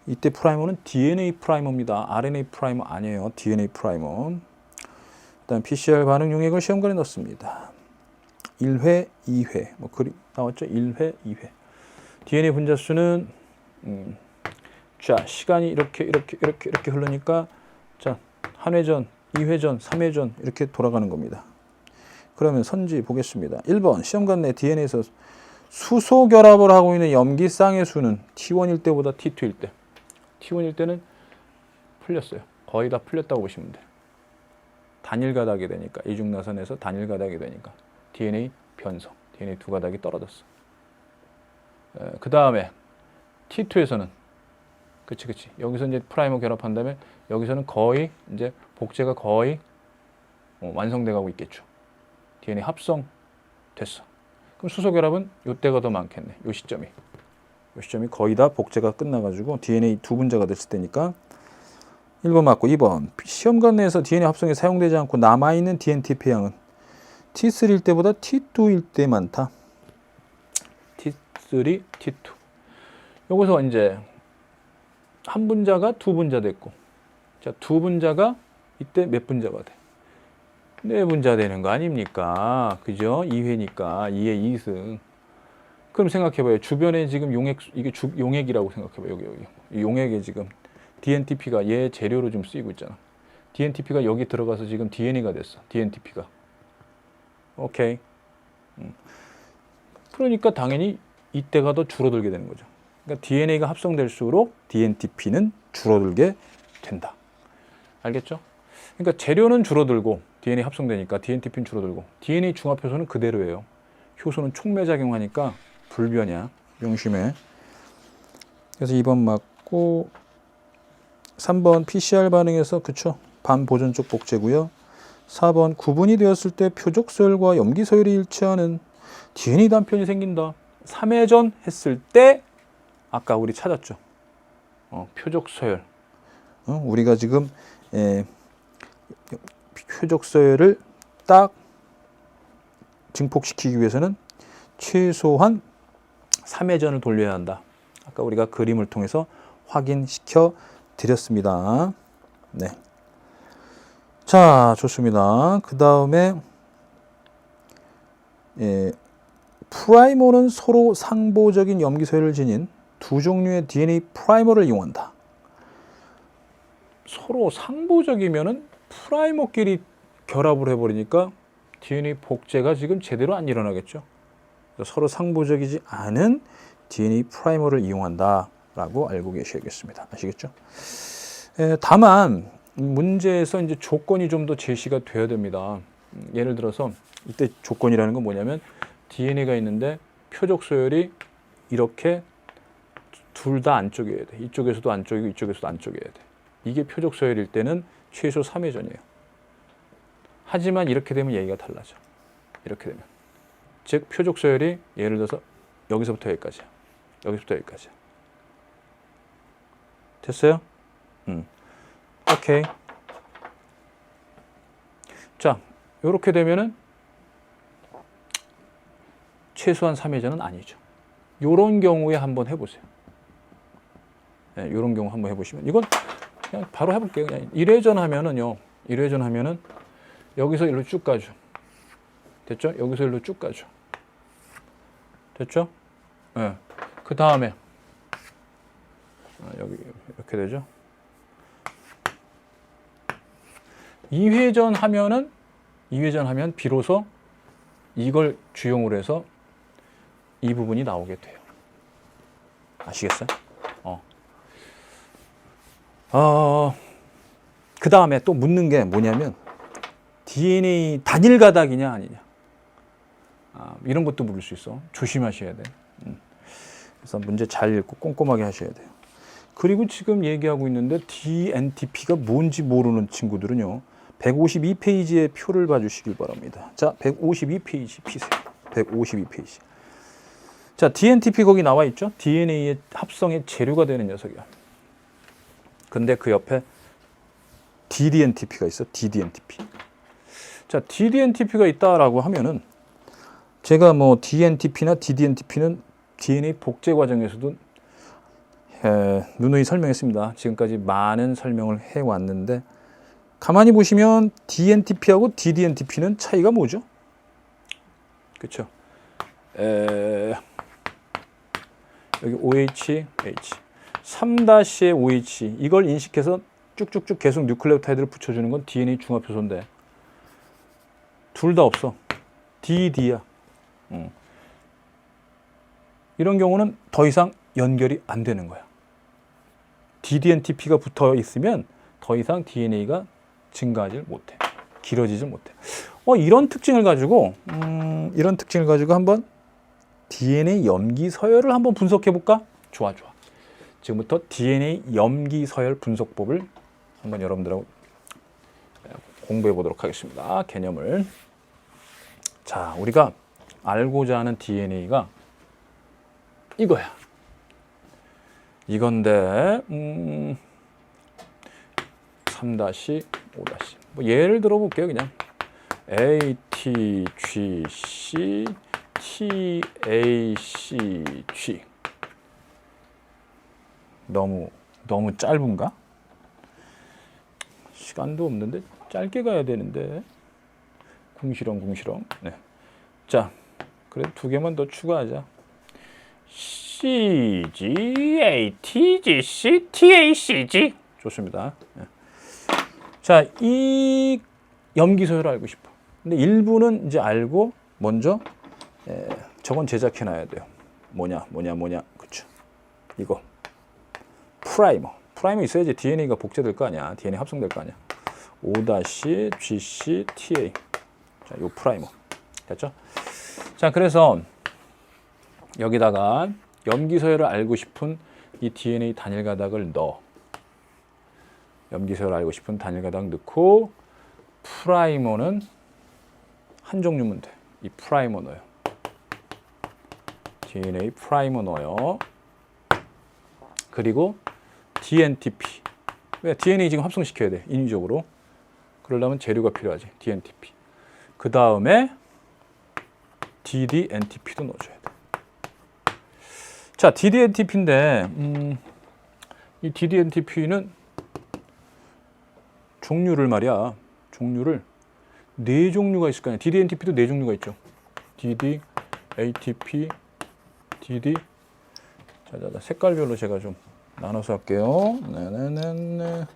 이때 프라이머는 DNA 프라이머입니다. RNA 프라이머 아니에요. DNA 프라이머. 일단 PCR 반응 용액을 시험관에 넣습니다. 1회, 2회. 뭐 그림 나왔죠? 1회, 2회. DNA 분자 수는 자, 시간이 이렇게 흐르니까 자, 한 회전, 2회전, 3회전 이렇게 돌아가는 겁니다. 그러면 선지 보겠습니다. 1번 시험관 내 DNA에서 수소 결합을 하고 있는 염기쌍의 수는 T1일 때보다 T2일 때. T1일 때는 풀렸어요. 거의 다 풀렸다고 보시면 돼요. 단일 가닥이 되니까 이중나선에서 단일 가닥이 되니까 DNA 변성, DNA 두 가닥이 떨어졌어. 그 다음에 T2에서는 그치 여기서 이제 프라이머 결합한 다음에 여기서는 거의 이제 복제가 거의 완성돼 가고 있겠죠. DNA 합성 됐어. 그럼 수소 결합은 이때가 더 많겠네. 이 시점이 거의 다 복제가 끝나가지고 DNA 두 분자가 됐을 때니까 1번 맞고 2번 시험관 내에서 DNA 합성에 사용되지 않고 남아있는 DNTP 양은 T3일 때보다 T2일 때 많다. T3, T2. 여기서 이제 한 분자가 두 분자 됐고, 자, 두 분자가 이때 몇 분자가 돼? 네 분자 되는 거 아닙니까? 그죠? 2회니까 2의 2승. 그럼 생각해봐요. 주변에 지금 용액, 이게 용액이라고 생각해봐요. 여기. 이 용액에 지금 DNTP가 얘 재료로 좀 쓰이고 있잖아. DNTP가 여기 들어가서 지금 DNA가 됐어. DNTP가. 오케이. 그러니까 당연히 이때가 더 줄어들게 되는 거죠. 그러니까 DNA가 합성될수록 DNTP는 줄어들게 된다. 알겠죠? 그러니까 재료는 줄어들고 DNA 합성되니까 DNTP는 줄어들고 DNA 중합효소는 그대로예요. 효소는 촉매작용하니까 불변이야. 명심해. 그래서 2번 맞고 3번 PCR 반응에서 그쵸? 반보존적 복제고요. 4번 구분이 되었을 때 표적서열과 염기서열이 일치하는 DNA 단편이 생긴다. 3회전 했을 때 아까 우리 찾았죠. 표적서열. 우리가 지금 표적서열을 딱 증폭시키기 위해서는 최소한 3회전을 돌려야 한다. 아까 우리가 그림을 통해서 확인시켜 드렸습니다. 네. 자, 좋습니다. 그 다음에 프라이머는 서로 상보적인 염기 서열을 지닌 두 종류의 DNA 프라이머를 이용한다. 서로 상보적이면은 프라이머끼리 결합을 해버리니까 DNA 복제가 지금 제대로 안 일어나겠죠. 서로 상보적이지 않은 DNA 프라이머를 이용한다라고 알고 계셔야겠습니다. 아시겠죠? 다만 문제에서 이제 조건이 좀 더 제시가 돼야 됩니다. 예를 들어서 이때 조건이라는 건 뭐냐면 DNA가 있는데 표적 서열이 이렇게 둘 다 안쪽이어야 돼. 이쪽에서도 안쪽이고 이쪽에서도 안쪽이어야 돼. 이게 표적 서열일 때는 최소 3회전이에요. 하지만 이렇게 되면 얘기가 달라져. 이렇게 되면. 즉 표적 서열이 예를 들어서 여기서부터 여기까지야. 여기서부터 여기까지야. 됐어요? 오케이. 자, 이렇게 되면은 최소한 3회전은 아니죠. 요런 경우에 한번 해보세요. 네, 요런 경우 한번 해보시면 이건 그냥 바로 해볼게요. 그냥 1회전 하면은요. 1회전 하면은 여기서 일로 쭉 가죠. 됐죠? 여기서 일로 쭉 가죠. 됐죠? 네. 그 다음에 여기 이렇게 되죠. 2회전 하면 비로소 이걸 주용으로 해서 이 부분이 나오게 돼요. 아시겠어요? 그 다음에 또 묻는 게 뭐냐면 DNA 단일 가닥이냐 아니냐. 이런 것도 물을 수 있어. 조심하셔야 돼. 그래서 문제 잘 읽고 꼼꼼하게 하셔야 돼요. 그리고 지금 얘기하고 있는데 DNTP가 뭔지 모르는 친구들은요. 152페이지의 표를 봐주시길 바랍니다. 자, 152페이지 피세요. 152페이지. 자, DNTP 거기 나와 있죠? DNA의 합성의 재료가 되는 녀석이야. 근데 그 옆에 DDNTP가 있어. DDNTP. 자, DDNTP가 있다라고 하면은 제가 뭐 DNTP나 DDNTP는 DNA 복제 과정에서도 누누이 설명했습니다. 지금까지 많은 설명을 해왔는데 가만히 보시면 DNTP하고 DDNTP는 차이가 뭐죠? 그렇죠? 여기 OH, H 3-의 OH 이걸 인식해서 쭉쭉쭉 계속 뉴클레오타이드를 붙여주는 건 DNA 중합효소인데 둘 다 없어. DD야. 이런 경우는 더 이상 연결이 안 되는 거야. DDNTP가 붙어 있으면 더 이상 DNA가 증가하지 못해. 길어지지 못해. 이런 특징을 가지고 한번 DNA 염기 서열을 한번 분석해 볼까? 좋아. 지금부터 DNA 염기 서열 분석법을 한번 여러분들하고 공부해 보도록 하겠습니다. 개념을. 자, 우리가 알고자 하는 DNA가 이거야. 이건데 3-5-. 뭐 예를 들어 볼게요. 그냥 ATGC TACG. 너무 짧은가? 시간도 없는데 짧게 가야 되는데. 궁시렁. 네. 자, 그래도 두 개만 더 추가하자. CG, ATGC, TACG. 좋습니다. 네. 자, 이 염기서열을 알고 싶어. 근데 일부는 이제 알고 먼저 저건 제작해 놔야 돼요. 뭐냐. 그쵸. 이거. 프라이머 있어야지 DNA가 복제될 거 아니야. DNA 합성될 거 아니야. O-GC-TA. 자, 요 프라이머. 됐죠? 자, 그래서 여기다가 염기서열을 알고 싶은 이 DNA 단일 가닥을 넣어. 염기서열을 알고 싶은 단일 가닥 넣고 프라이머는 한 종류면 돼. 이 프라이머 넣어요. DNA 프라이머 넣어요. 그리고 DNTP. 왜? DNA 지금 합성시켜야 돼. 인위적으로. 그러려면 재료가 필요하지. DNTP. 그 다음에 DDNTP도 넣어줘야 돼. 자, DDNTP인데 이 DDNTP는 종류를 말이야. 종류를 네 종류가 있을 거 아니야. DDNTP도 네 종류가 있죠. DD, ATP, DD. 자, 색깔별로 제가 좀 나눠서 할게요. 네네네.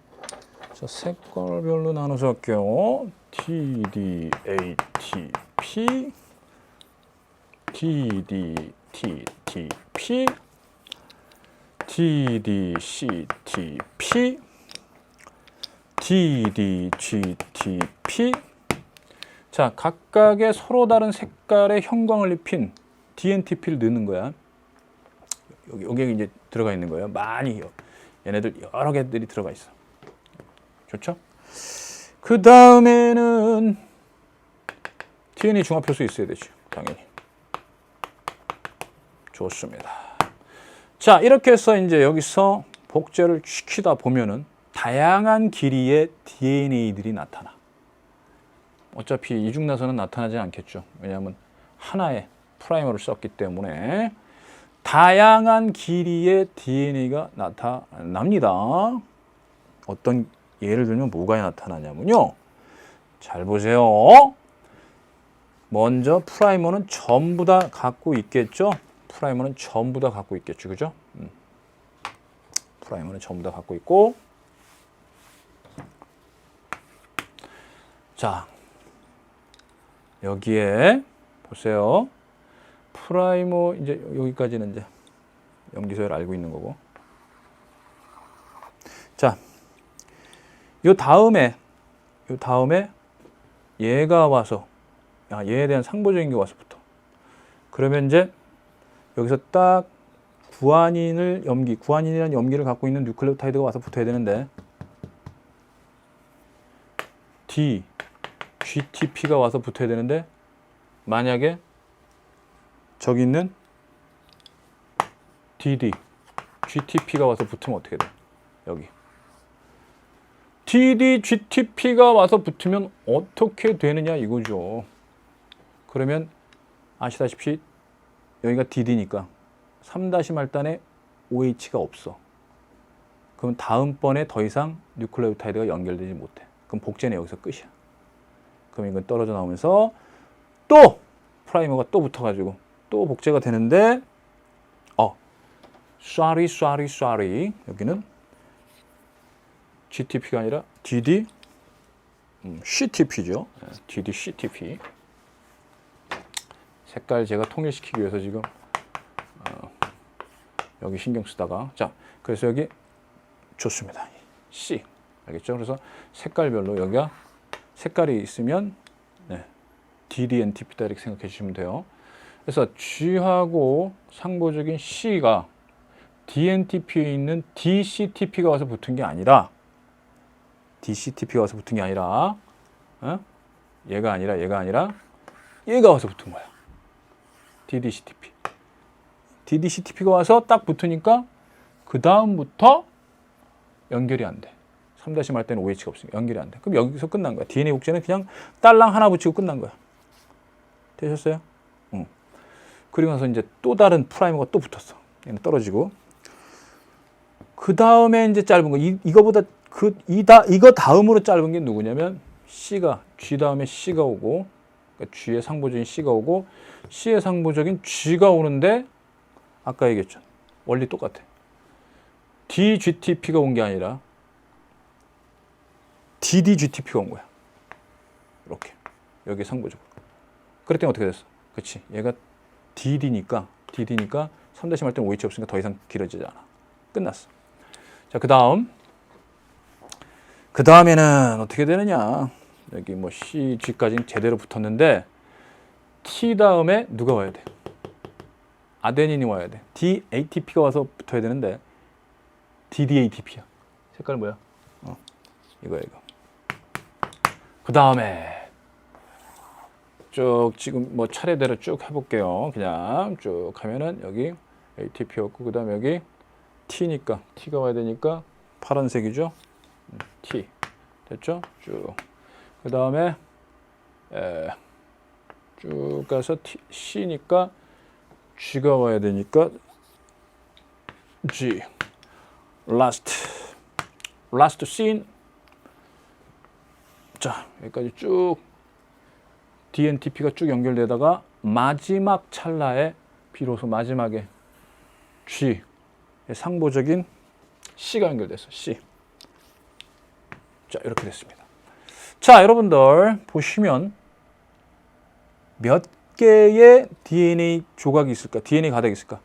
자, 색깔별로 나눠서 할게요. DD, ATP, DD, TTP, DD, CTP, DD, GTP. 자, 각각의 서로 다른 색깔의 형광을 입힌 DNTP를 넣는 거야. 여기에 이제 들어가 있는 거예요. 많이 얘네들 여러 개들이 들어가 있어. 좋죠? 그 다음에는 DNA 중합효소 있어야 되죠. 당연히. 좋습니다. 자, 이렇게 해서 이제 여기서 복제를 시키다 보면은 다양한 길이의 DNA들이 나타나. 어차피 이중나선은 나타나지 않겠죠. 왜냐하면 하나의 프라이머를 썼기 때문에 다양한 길이의 DNA가 나타납니다. 어떤 예를 들면 뭐가 나타나냐면요. 잘 보세요. 먼저 프라이머는 전부 다 갖고 있겠죠. 프라이머는 전부 다 갖고 있겠죠. 그죠? 프라이머는 전부 다 갖고 있고. 자, 여기에 보세요. 프라이머 이제 여기까지는 이제 염기서열 알고 있는 거고. 자, 요 다음에 얘가 와서 얘에 대한 상보적인 게 와서 붙어. 그러면 이제 여기서 딱 구아닌이라는 염기를 갖고 있는 뉴클레오타이드가 와서 붙어야 되는데 GTP가 와서 붙어야 되는데 만약에 저기 있는 GTP가 와서 붙으면 어떻게 돼? 여기 GTP가 와서 붙으면 어떻게 되느냐 이거죠. 그러면 아시다시피 여기가 DD니까 3-말단에 OH가 없어. 그럼 다음번에 더 이상 뉴클레오타이드가 연결되지 못해. 그럼 복제는 여기서 끝이야. 그럼 이건 떨어져 나오면서 또 프라이머가 또 붙어가지고 또 복제가 되는데 sorry 여기는 GTP가 아니라 DD CTP죠. DD CTP. 색깔 제가 통일시키기 위해서 지금 여기 신경 쓰다가 자 그래서 여기 좋습니다. C 알겠죠? 그래서 색깔별로 여기가 색깔이 있으면 DDNTP다 이렇게 생각해 주시면 돼요. 그래서 G하고 상보적인 C가 DNTP에 있는 DCTP가 와서 붙은 게 아니라 DCTP가 와서 붙은 게 아니라 얘가 아니라 얘가 와서 붙은 거야. DDCTP. DDCTP가 와서 딱 붙으니까 그 다음부터 연결이 안 돼. 3-할 때는 OH가 없으니까 연결이 안 돼. 그럼 여기서 끝난 거야. DNA 복제는 그냥 딸랑 하나 붙이고 끝난 거야. 되셨어요? 응. 그리고 나서 이제 또 다른 프라이머가 또 붙었어. 얘는 떨어지고. 그 다음에 이제 짧은 거. 이거보다 이거 다음으로 짧은 게 누구냐면 G 다음에 C가 오고 그러니까 G의 상보적인 C가 오고 C의 상보적인 G가 오는데 아까 얘기했죠. 원리 똑같아. DGTP가 온 게 아니라 DDGTP가 온 거야. 이렇게. 여기 상보적으로. 그랬더니 어떻게 됐어? 그렇지. 얘가 DD니까 3-할 때는 OH 없으니까 더 이상 길어지지 않아. 끝났어. 자, 그 다음에는 어떻게 되느냐. 여기 뭐 C, G까지는 제대로 붙었는데 T 다음에 누가 와야 돼? 아데닌이 와야 돼. DATP가 와서 붙어야 되는데 DDATP야. 색깔 뭐야? 이거야. 그 다음에 쭉 지금 뭐 차례대로 쭉 해볼게요. 그냥 쭉 하면은 여기 ATP였고 그 다음에 여기 T니까 T가 와야 되니까 파란색이죠. T 됐죠? 쭉 그 다음에 쭉 가서 C니까 G가 와야 되니까 G last scene 자, 여기까지 쭉 DNTP가 쭉 연결되다가 마지막 찰나에 비로소 마지막에 G 상보적인 C가 연결됐어. C. 자, 이렇게 됐습니다. 자, 여러분들 보시면 몇 개의 DNA 조각이 있을까? DNA 가닥이 있을까?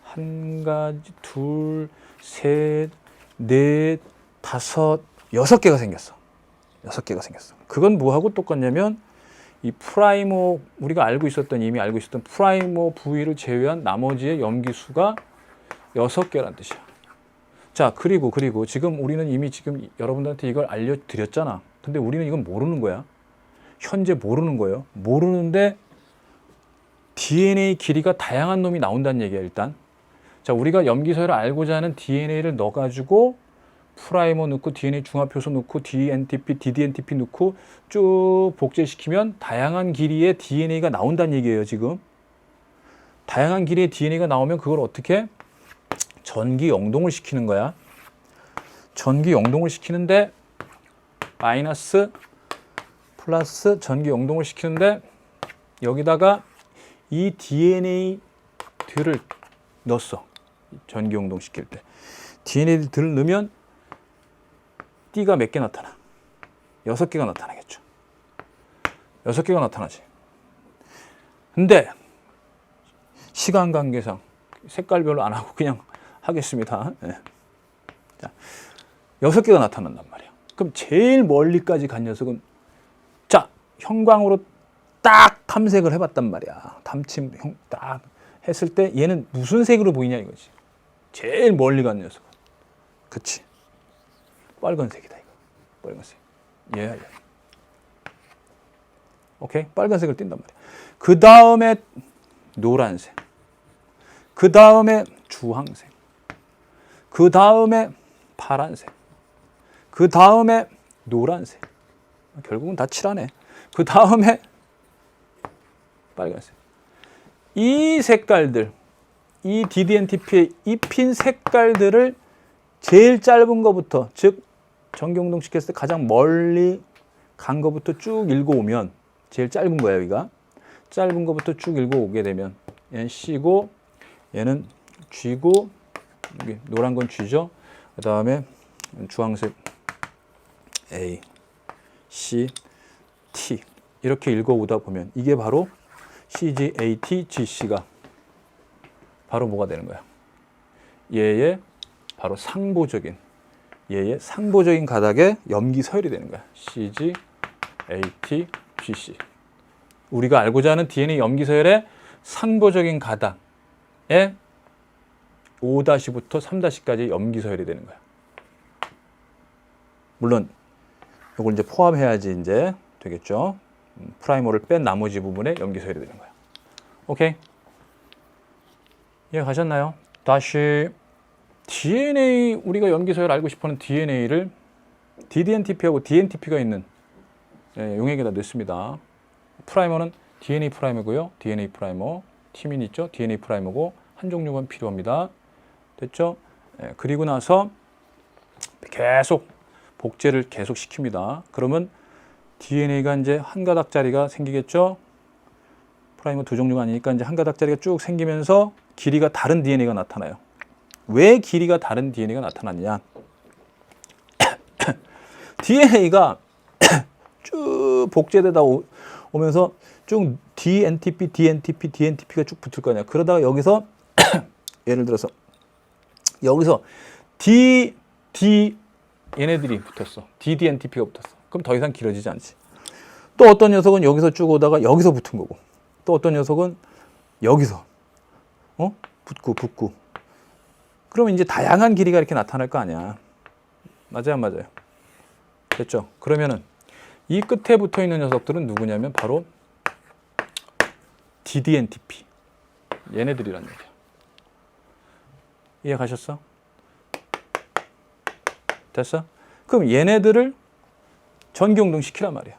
한 가지, 둘, 셋, 넷, 다섯, 6개가 생겼어. 6개가 생겼어. 그건 뭐하고 똑같냐면 이 프라이머, 우리가 이미 알고 있었던 프라이머 부위를 제외한 나머지의 염기수가 6개란 뜻이야. 자, 그리고 지금 우리는 이미 지금 여러분들한테 이걸 알려드렸잖아. 근데 우리는 이건 모르는 거야. 현재 모르는 거예요. 모르는데 DNA 길이가 다양한 놈이 나온다는 얘기야, 일단. 자, 우리가 염기서열을 알고자 하는 DNA를 넣어가지고 프라이머 넣고 DNA 중화표소 넣고 DNTP, DDNTP 넣고 쭉 복제시키면 다양한 길이의 DNA가 나온다는 얘기예요, 지금. 다양한 길이의 DNA가 나오면 그걸 어떻게? 전기 영동을 시키는 거야. 전기 영동을 시키는데 마이너스 플러스 전기 영동을 시키는데 여기다가 이 DNA들을 넣었어. 전기 영동 시킬 때. DNA들을 넣으면 띠가 몇 개 나타나? 6개가 나타나겠죠. 6개가 나타나지. 근데 시간 관계상 색깔별로 안 하고 그냥 하겠습니다. 네. 자, 6개가 나타난단 말이야. 그럼 제일 멀리까지 간 녀석은 자, 형광으로 딱 탐색을 해봤단 말이야. 딱 했을 때 얘는 무슨 색으로 보이냐 이거지. 제일 멀리 간 녀석은. 그치. 빨간색이다 이거. 빨간색. 얘야. 오케이? 빨간색을 띈단 말이야. 그 다음에 노란색. 그 다음에 주황색. 그 다음에 파란색. 그 다음에 노란색. 결국은 다 칠하네. 그 다음에 빨간색. 이 색깔들, 이 DDNTP의 입힌 색깔들을 제일 짧은 거부터, 즉 전기용동 시켰을 때 가장 멀리 간 거부터 쭉 읽어오면 제일 짧은 거야, 여기가. 짧은 거부터 쭉 읽어오게 되면 얘는 C고 얘는 G고 여기 노란 건 G죠. 그 다음에 주황색 A, C, T 이렇게 읽어오다 보면 이게 바로 CG, AT, GC가 바로 뭐가 되는 거야? 얘의 바로 상보적인 가닥의 염기 서열이 되는 거야. CG, AT, GC. 우리가 알고자 하는 DNA 염기 서열의 상보적인 가닥의 5-부터 3-까지 염기 서열이 되는 거야. 물론 이걸 이제 포함해야지 이제 되겠죠. 프라이머를 뺀 나머지 부분에 염기 서열이 되는 거야. 오케이? 이해 가셨나요? 다시 DNA, 우리가 염기 서열 알고 싶어하는 DNA를 DDNTP하고 DNTP가 있는 용액에다 넣습니다. 프라이머는 DNA 프라이머고요. DNA 프라이머. 티민 있죠? DNA 프라이머고 한 종류만 필요합니다. 됐죠? 그리고 나서 계속 복제를 계속 시킵니다. 그러면 DNA가 이제 한 가닥짜리가 생기겠죠? 프라이머 두 종류가 아니니까 이제 한 가닥짜리가 쭉 생기면서 길이가 다른 DNA가 나타나요. 왜 길이가 다른 DNA가 나타났냐? DNA가 쭉 복제되다 오면서 쭉 DNTP, DNTP가 쭉 붙을 거 아니야. 그러다가 여기서 예를 들어서 여기서 얘네들이 붙었어. DDNTP가 붙었어. 그럼 더 이상 길어지지 않지. 또 어떤 녀석은 여기서 쭉 오다가 여기서 붙은 거고, 또 어떤 녀석은 여기서 붙고. 그러면 이제 다양한 길이가 이렇게 나타날 거 아니야. 맞아요, 안 맞아요? 됐죠? 그러면은 이 끝에 붙어 있는 녀석들은 누구냐면 바로 DDNTP. 얘네들이란 얘기야. 이해 가셨어? 됐어? 그럼 얘네들을 전기용동 시키란 말이야.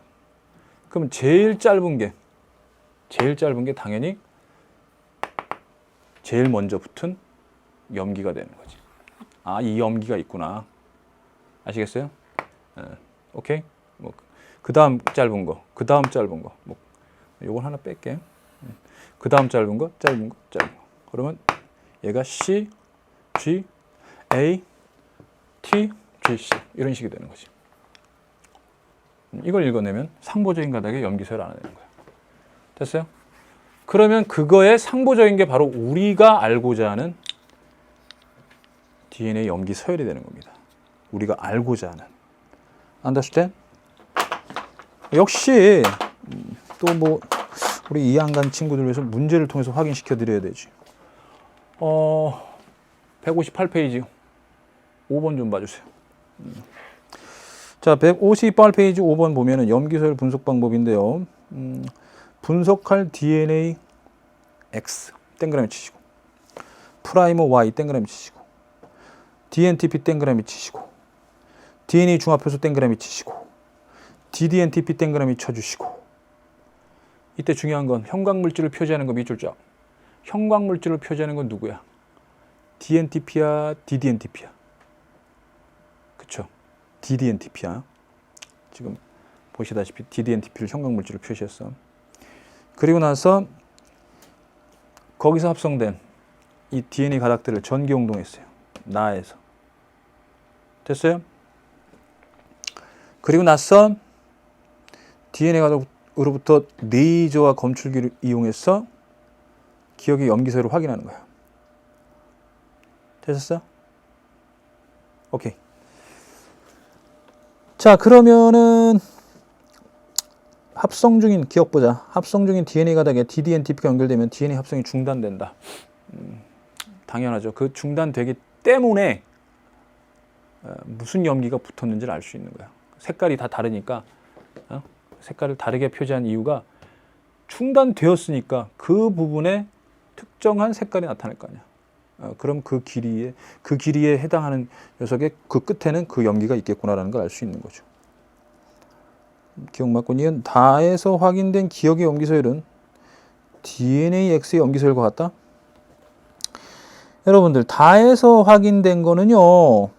그럼 제일 짧은 게 당연히 제일 먼저 붙은 염기가 되는 거지. 아, 이 염기가 있구나. 아시겠어요? 오케이? 뭐 그 다음 짧은 거, 그 다음 짧은 거. 뭐 요건 하나 뺄게. 그 다음 짧은 거, 짧은 거, 짧은 거. 그러면 얘가 C, G, A, T, G, C 이런 식이 되는 거지. 이걸 읽어내면 상보적인 가닥의 염기서열 알아내는 거야. 됐어요? 그러면 그거의 상보적인 게 바로 우리가 알고자 하는 DNA 염기서열이 되는 겁니다. 우리가 알고자 하는. Understand? 역시 또 뭐 우리 이해 안 가는 친구들 위해서 문제를 통해서 확인시켜 드려야 되지. 158페이지 5번 좀 봐주세요. 자, 158페이지 5번 보면은 염기서열 분석 방법인데요. 분석할 DNA X 땡그라미 치시고, 프라이머 Y 땡그라미 치시고, DNTP 땡그라미 치시고, DNA 중합효소 땡그라미 치시고, DDNTP 땡그라미 쳐주시고. 이때 중요한 건 형광물질을 표시하는 거 밑줄 쫙. 형광물질을 표시하는 건 누구야? DNTP야, DDNTP야? 그쵸? DDNTP야. 지금 보시다시피 DDNTP를 형광물질을 표시했어. 그리고 나서 거기서 합성된 이 DNA 가닥들을 전기홍동했어요. 나에서. 됐어요? 그리고 나서 DNA 가닥으로부터 레이저와 검출기를 이용해서 기억의 염기서열을 확인하는 거야. 되셨어요? 오케이. 자, 그러면은 합성 중인, 기억 보자. 합성 중인 DNA 가닥에 DDNTP가 연결되면 DNA 합성이 중단된다. 당연하죠. 그 중단되기 때문에 무슨 염기가 붙었는지를 알 수 있는 거야. 색깔이 다 다르니까 색깔을 다르게 표시한 이유가 중단되었으니까 그 부분에 특정한 색깔이 나타날 거 아니야. 그럼 그 길이에 해당하는 녀석의 그 끝에는 그 염기가 있겠구나라는 걸 알 수 있는 거죠. 기억 맞고 니은 다에서 확인된 기억의 염기서열은 DNAX의 염기서열과 같다. 여러분들 다에서 확인된 거는요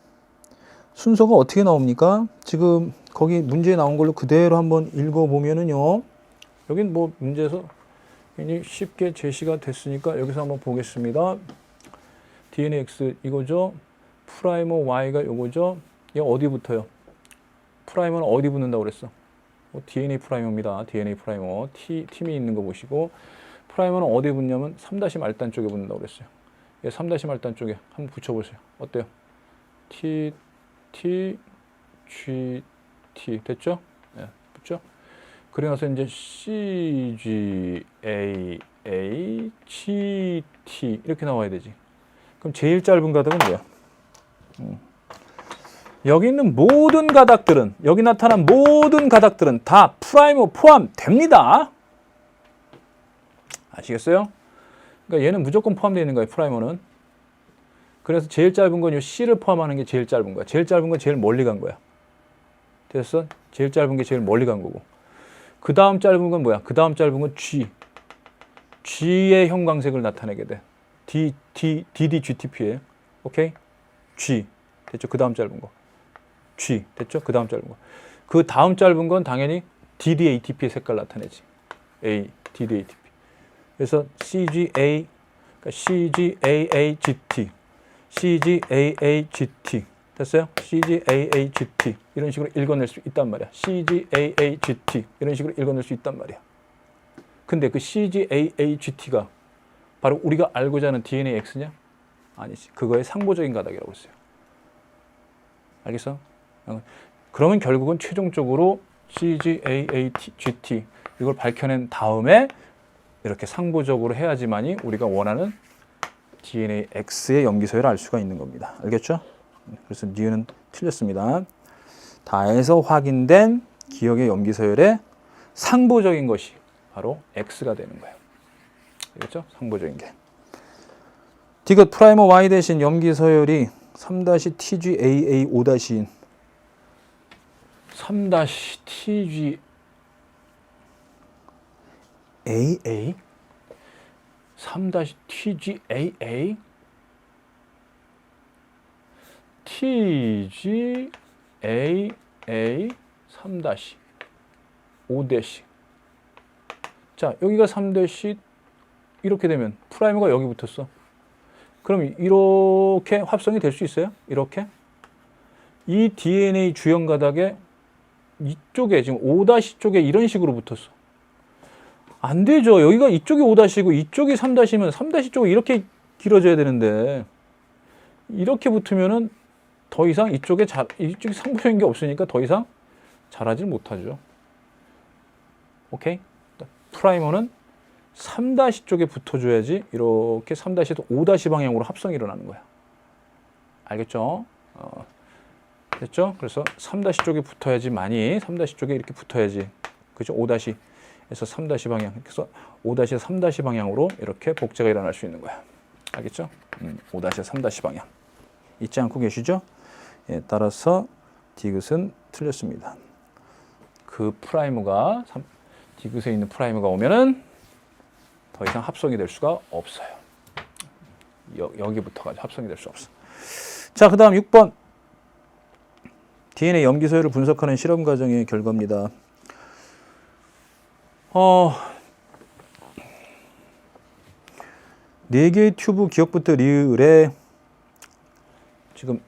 순서가 어떻게 나옵니까? 지금 거기 문제에 나온 걸로 그대로 한번 읽어보면은요 여긴 뭐 문제에서 굉장히 쉽게 제시가 됐으니까 여기서 한번 보겠습니다. DNAX 이거죠. 프라이머 Y가 요거죠. 얘 어디 붙어요? 프라이머는 어디 붙는다고 그랬어? DNA 프라이머입니다. DNA 프라이머. 팀이 있는 거 보시고 프라이머는 어디 붙냐면 3-말단 쪽에 붙는다고 그랬어요. 얘 3-말단 쪽에 한번 붙여보세요. 어때요? T, G, T 됐죠? 네, 붙죠? 그리고 나서 이제 C, G, A, G, T 이렇게 나와야 되지. 그럼 제일 짧은 가닥은 뭐야? 여기 있는 모든 가닥들은, 여기 나타난 모든 가닥들은 다 프라이머 포함됩니다. 아시겠어요? 그러니까 얘는 무조건 포함되어 있는 거예요, 프라이머는. 그래서 제일 짧은 건 이 C를 포함하는 게 제일 짧은 거야. 제일 짧은 건 제일 멀리 간 거야. 됐어? 제일 짧은 게 제일 멀리 간 거고. 그 다음 짧은 건 뭐야? 그 다음 짧은 건 G. G의 형광색을 나타내게 돼. DDGTP에. 오케이? G. 됐죠? 그 다음 짧은 거. G. 됐죠? 그 다음 짧은 거. 그 다음 짧은 건 당연히 DDATP의 색깔 나타내지. A, DDATP. 그래서 CGA, 그러니까 CGAAGT. CGAAGT. 됐어요? CGAAGT. 이런 식으로 읽어낼 수 있단 말이야. CGAAGT. 이런 식으로 읽어낼 수 있단 말이야. 근데 그 CGAAGT가 바로 우리가 알고자 하는 DNAX냐? 아니지. 그거의 상보적인 가닥이라고 했어요. 알겠어? 그러면 결국은 최종적으로 CGAAGT 이걸 밝혀낸 다음에 이렇게 상보적으로 해야지만이 우리가 원하는 DNAX의 염기서열을 알 수가 있는 겁니다. 알겠죠? 그래서 니은은 틀렸습니다. 다에서 확인된 기억의 염기서열의 상보적인 것이 바로 X가 되는 거예요. 알겠죠? 상보적인 게. 디귿 프라이머 Y 대신 염기서열이 3-TGAA5-인 3-TGAA AA 3-TGAA TGAA 3- 5대시. 자, 여기가 3대시. 이렇게 되면 프라이머가 여기 붙었어. 그럼 이렇게 합성이 될 수 있어요? 이렇게? 이 DNA 주형 가닥에 이쪽에 지금 5' 쪽에 이런 식으로 붙었어. 안 되죠. 여기가 이쪽이 5'고 이쪽이 3'이면 3' 쪽이 이렇게 길어져야 되는데 이렇게 붙으면은 더 이상 이쪽에 상부적인 게 없으니까 더 이상 자라질 못하죠. 오케이? 프라이머는 3' 쪽에 붙어줘야지 이렇게 3'에서 5' 방향으로 합성이 일어나는 거야. 알겠죠? 됐죠? 그래서 3' 쪽에 붙어야지 많이 3' 쪽에 이렇게 붙어야지. 그죠? 5'에서 3' 방향. 그래서 5'에서 3' 방향으로 이렇게 복제가 일어날 수 있는 거야. 알겠죠? 5'에서 3' 방향. 잊지 않고 계시죠? 예, 따라서 디귿은 틀렸습니다. 그 프라이머가 디귿에 있는 프라이머가 오면은 더 이상 합성이 될 수가 없어요. 여기부터가 합성이 될 수 없어. 자, 그 다음 6번. DNA 염기 서열을 분석하는 실험 과정의 결과입니다. 4개의 튜브 기역부터 리을에 지금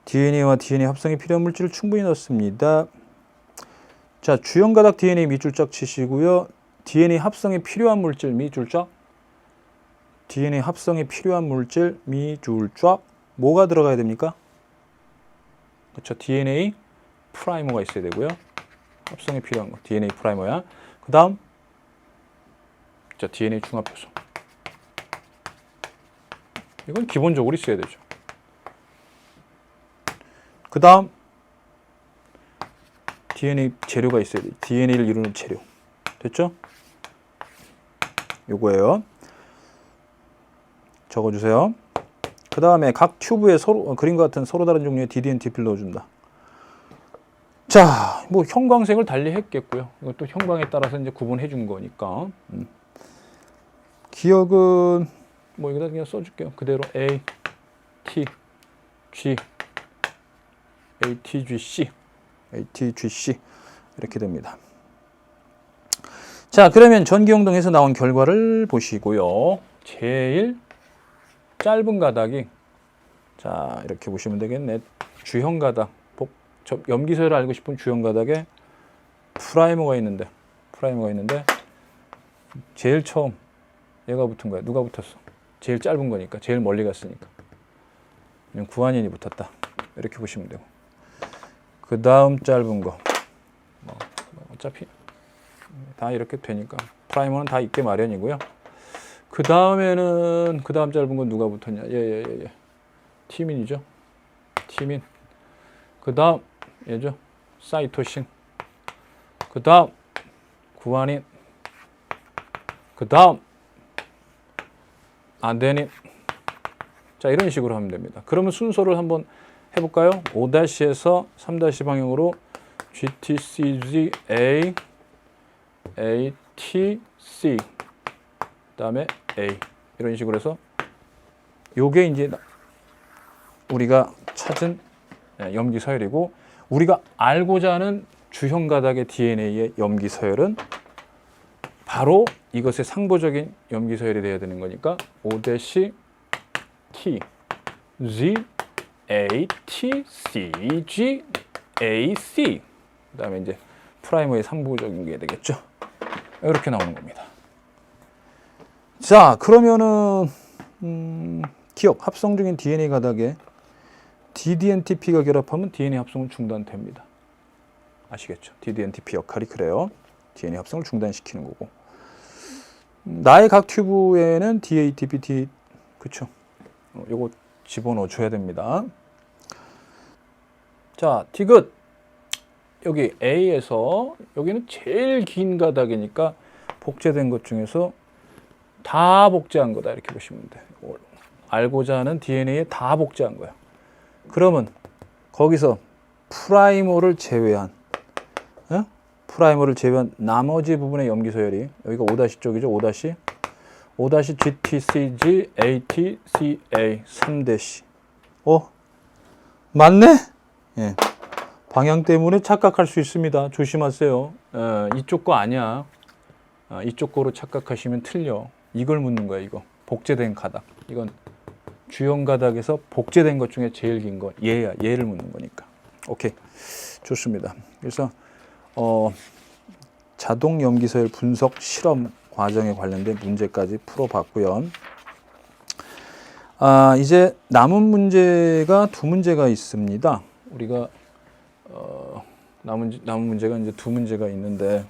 DNA와 DNA 합성에 필요한 물질을 충분히 넣습니다. 자, 주형 가닥 DNA 밑줄짝 치시고요. DNA 합성에 필요한 물질 밑줄짝. DNA 합성에 필요한 물질 밑줄짝. 뭐가 들어가야 됩니까? 그렇죠. DNA 프라이머가 있어야 되고요. 합성에 필요한 거 DNA 프라이머야. 그 다음 자, DNA 중합효소. 이건 기본적으로 있어야 되죠. 그 다음 DNA 재료가 있어야 돼요. DNA를 이루는 재료. 됐죠? 요거예요. 적어주세요. 그 다음에 각 튜브에 서로 그림과 같은 서로 다른 종류의 DDNTP를 넣어준다. 자, 뭐 형광색을 달리 했겠고요. 이것도 형광에 따라서 이제 구분해 준 거니까. 기억은 뭐 여기다 그냥 써줄게요. 그대로 A, T, G, ATGC, ATGC 이렇게 됩니다. 자, 그러면 전기용동에서 나온 결과를 보시고요. 제일 짧은 가닥이 자 이렇게 보시면 되겠네. 주형 가닥, 염기서열을 알고 싶은 주형 가닥에 프라이머가 있는데 제일 처음 얘가 붙은 거야. 누가 붙었어? 제일 짧은 거니까, 제일 멀리 갔으니까. 구한인이 붙었다. 이렇게 보시면 되고. 그 다음 짧은 거. 어차피 다 이렇게 되니까 프라이머는 다 있게 마련이고요. 그 다음에는 그 다음 짧은 건 누가 붙었냐? 티민이죠. 티민. 그 다음 얘죠. 사이토신. 그 다음 구아닌. 그 다음 아데닌. 자, 이런 식으로 하면 됩니다. 그러면 순서를 한번 해볼까요? 5-에서 3- 방향으로 GTCG A, ATC, 그 다음에 A 이런 식으로 해서 요게 이제 우리가 찾은 염기 서열이고, 우리가 알고자 하는 주형 가닥의 DNA의 염기 서열은 바로 이것의 상보적인 염기 서열이 돼야 되는 거니까 5-T, G, A, T, C, G, A, C. 그 다음에 이제 프라이머의 상부적인 게 되겠죠. 이렇게 나오는 겁니다. 자, 그러면은 기억 합성 중인 DNA 가닥에 DDNTP가 결합하면 DNA 합성은 중단됩니다. 아시겠죠? DDNTP 역할이 그래요. DNA 합성을 중단시키는 거고. 나의 각 튜브에는 DATP, 그쵸? 요거 집어넣어 줘야 됩니다. 자, 디귿. 여기 A에서 여기는 제일 긴 가닥이니까 복제된 것 중에서 다 복제한 거다. 이렇게 보시면 돼요. 알고자 하는 DNA에 다 복제한 거야. 그러면 거기서 프라이머를 제외한 나머지 부분의 염기 서열이 여기가 5- 쪽이죠. 5-GTCG ATCA 3-. 맞네? 예. 방향 때문에 착각할 수 있습니다. 조심하세요. 이쪽 거 아니야. 이쪽 거로 착각하시면 틀려. 이걸 묻는 거야, 이거. 복제된 가닥. 이건 주형 가닥에서 복제된 것 중에 제일 긴 거. 얘야. 얘를 묻는 거니까. 오케이. 좋습니다. 그래서 자동 염기서열 분석 실험 과정에 관련된 문제까지 풀어봤고요. 이제 남은 문제가 두 문제가 있습니다. 우리가 남은 문제가 이제 두 문제가 있는데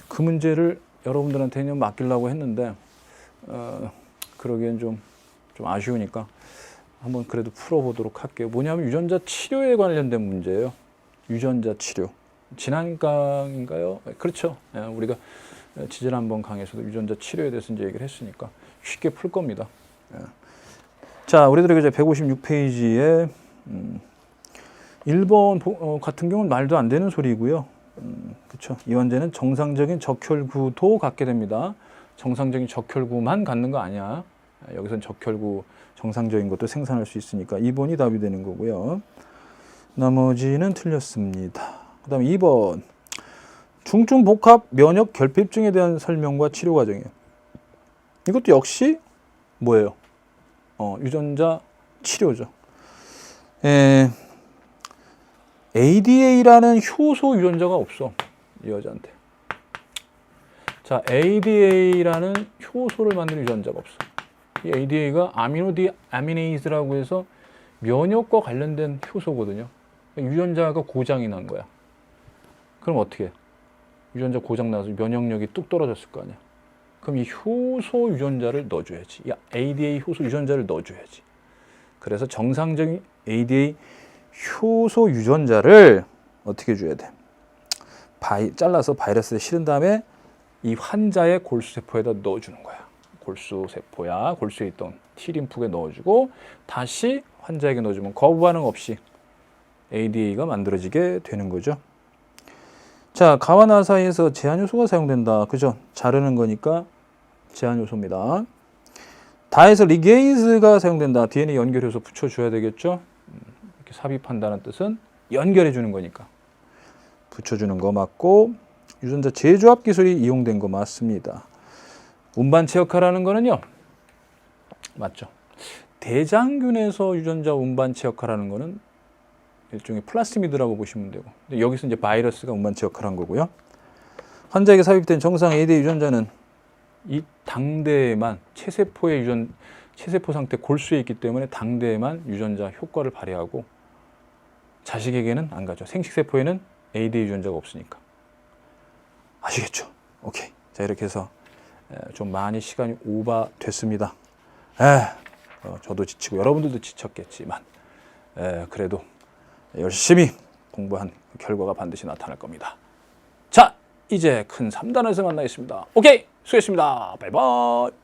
그 문제를 여러분들한테 그냥 맡기려고 했는데 그러기엔 좀 아쉬우니까 한번 그래도 풀어보도록 할게요. 뭐냐면 유전자 치료에 관련된 문제예요. 유전자 치료. 지난 강인가요? 그렇죠. 우리가 지난번 강에서도 유전자 치료에 대해서 이제 얘기를 했으니까 쉽게 풀 겁니다. 자, 우리들에게 이제 156페이지에 1번 같은 경우는 말도 안 되는 소리고요. 그렇죠. 이 환자는 정상적인 적혈구도 갖게 됩니다. 정상적인 적혈구만 갖는 거 아니야. 여기선 적혈구 정상적인 것도 생산할 수 있으니까 2번이 답이 되는 거고요. 나머지는 틀렸습니다. 그 다음에 2번 중증 복합 면역 결핍증에 대한 설명과 치료 과정이에요. 이것도 역시 뭐예요? 유전자 치료죠. ADA라는 효소 유전자가 없어. 이 여자한테. 자, ADA라는 효소를 만드는 유전자가 없어. 이 ADA가 아미네이즈라고 해서 면역과 관련된 효소거든요. 유전자가 고장이 난 거야. 그럼 어떻게 해? 유전자 고장 나서 면역력이 뚝 떨어졌을 거 아니야. 그럼 이 효소 유전자를 넣어줘야지. 이 ADA 효소 유전자를 넣어줘야지. 그래서 정상적인 ADA 효소 유전자를 어떻게 줘야 돼? 잘라서 바이러스에 실은 다음에 이 환자의 골수세포에다 넣어주는 거야. 골수세포야. 골수에 있던 T림프에 넣어주고 다시 환자에게 넣어주면 거부 반응 없이 ADA가 만들어지게 되는 거죠. 자, 가와 나 사이에서 제한요소가 사용된다. 그죠? 자르는 거니까 제한요소입니다. 다에서 리게이즈가 사용된다. DNA 연결효소 붙여줘야 되겠죠? 이렇게 삽입한다는 뜻은 연결해주는 거니까. 붙여주는 거 맞고 유전자 재조합 기술이 이용된 거 맞습니다. 운반체 역할하는 거는요. 맞죠? 대장균에서 유전자 운반체 역할하는 거는 일종의 플라스미드라고 보시면 되고, 근데 여기서 이제 바이러스가 운반체 역할한 거고요. 환자에게 삽입된 정상 ADA 유전자는 이 당대에만 체세포 상태 골수에 있기 때문에 당대에만 유전자 효과를 발휘하고 자식에게는 안 가죠. 생식세포에는 ADA 유전자가 없으니까. 아시겠죠? 오케이. 자, 이렇게 해서 좀 많이 시간이 오버됐습니다. 저도 지치고 여러분들도 지쳤겠지만 그래도 열심히 공부한 결과가 반드시 나타날 겁니다. 자, 이제 큰 3단에서 만나겠습니다. 오케이, 수고했습니다. 바이바이.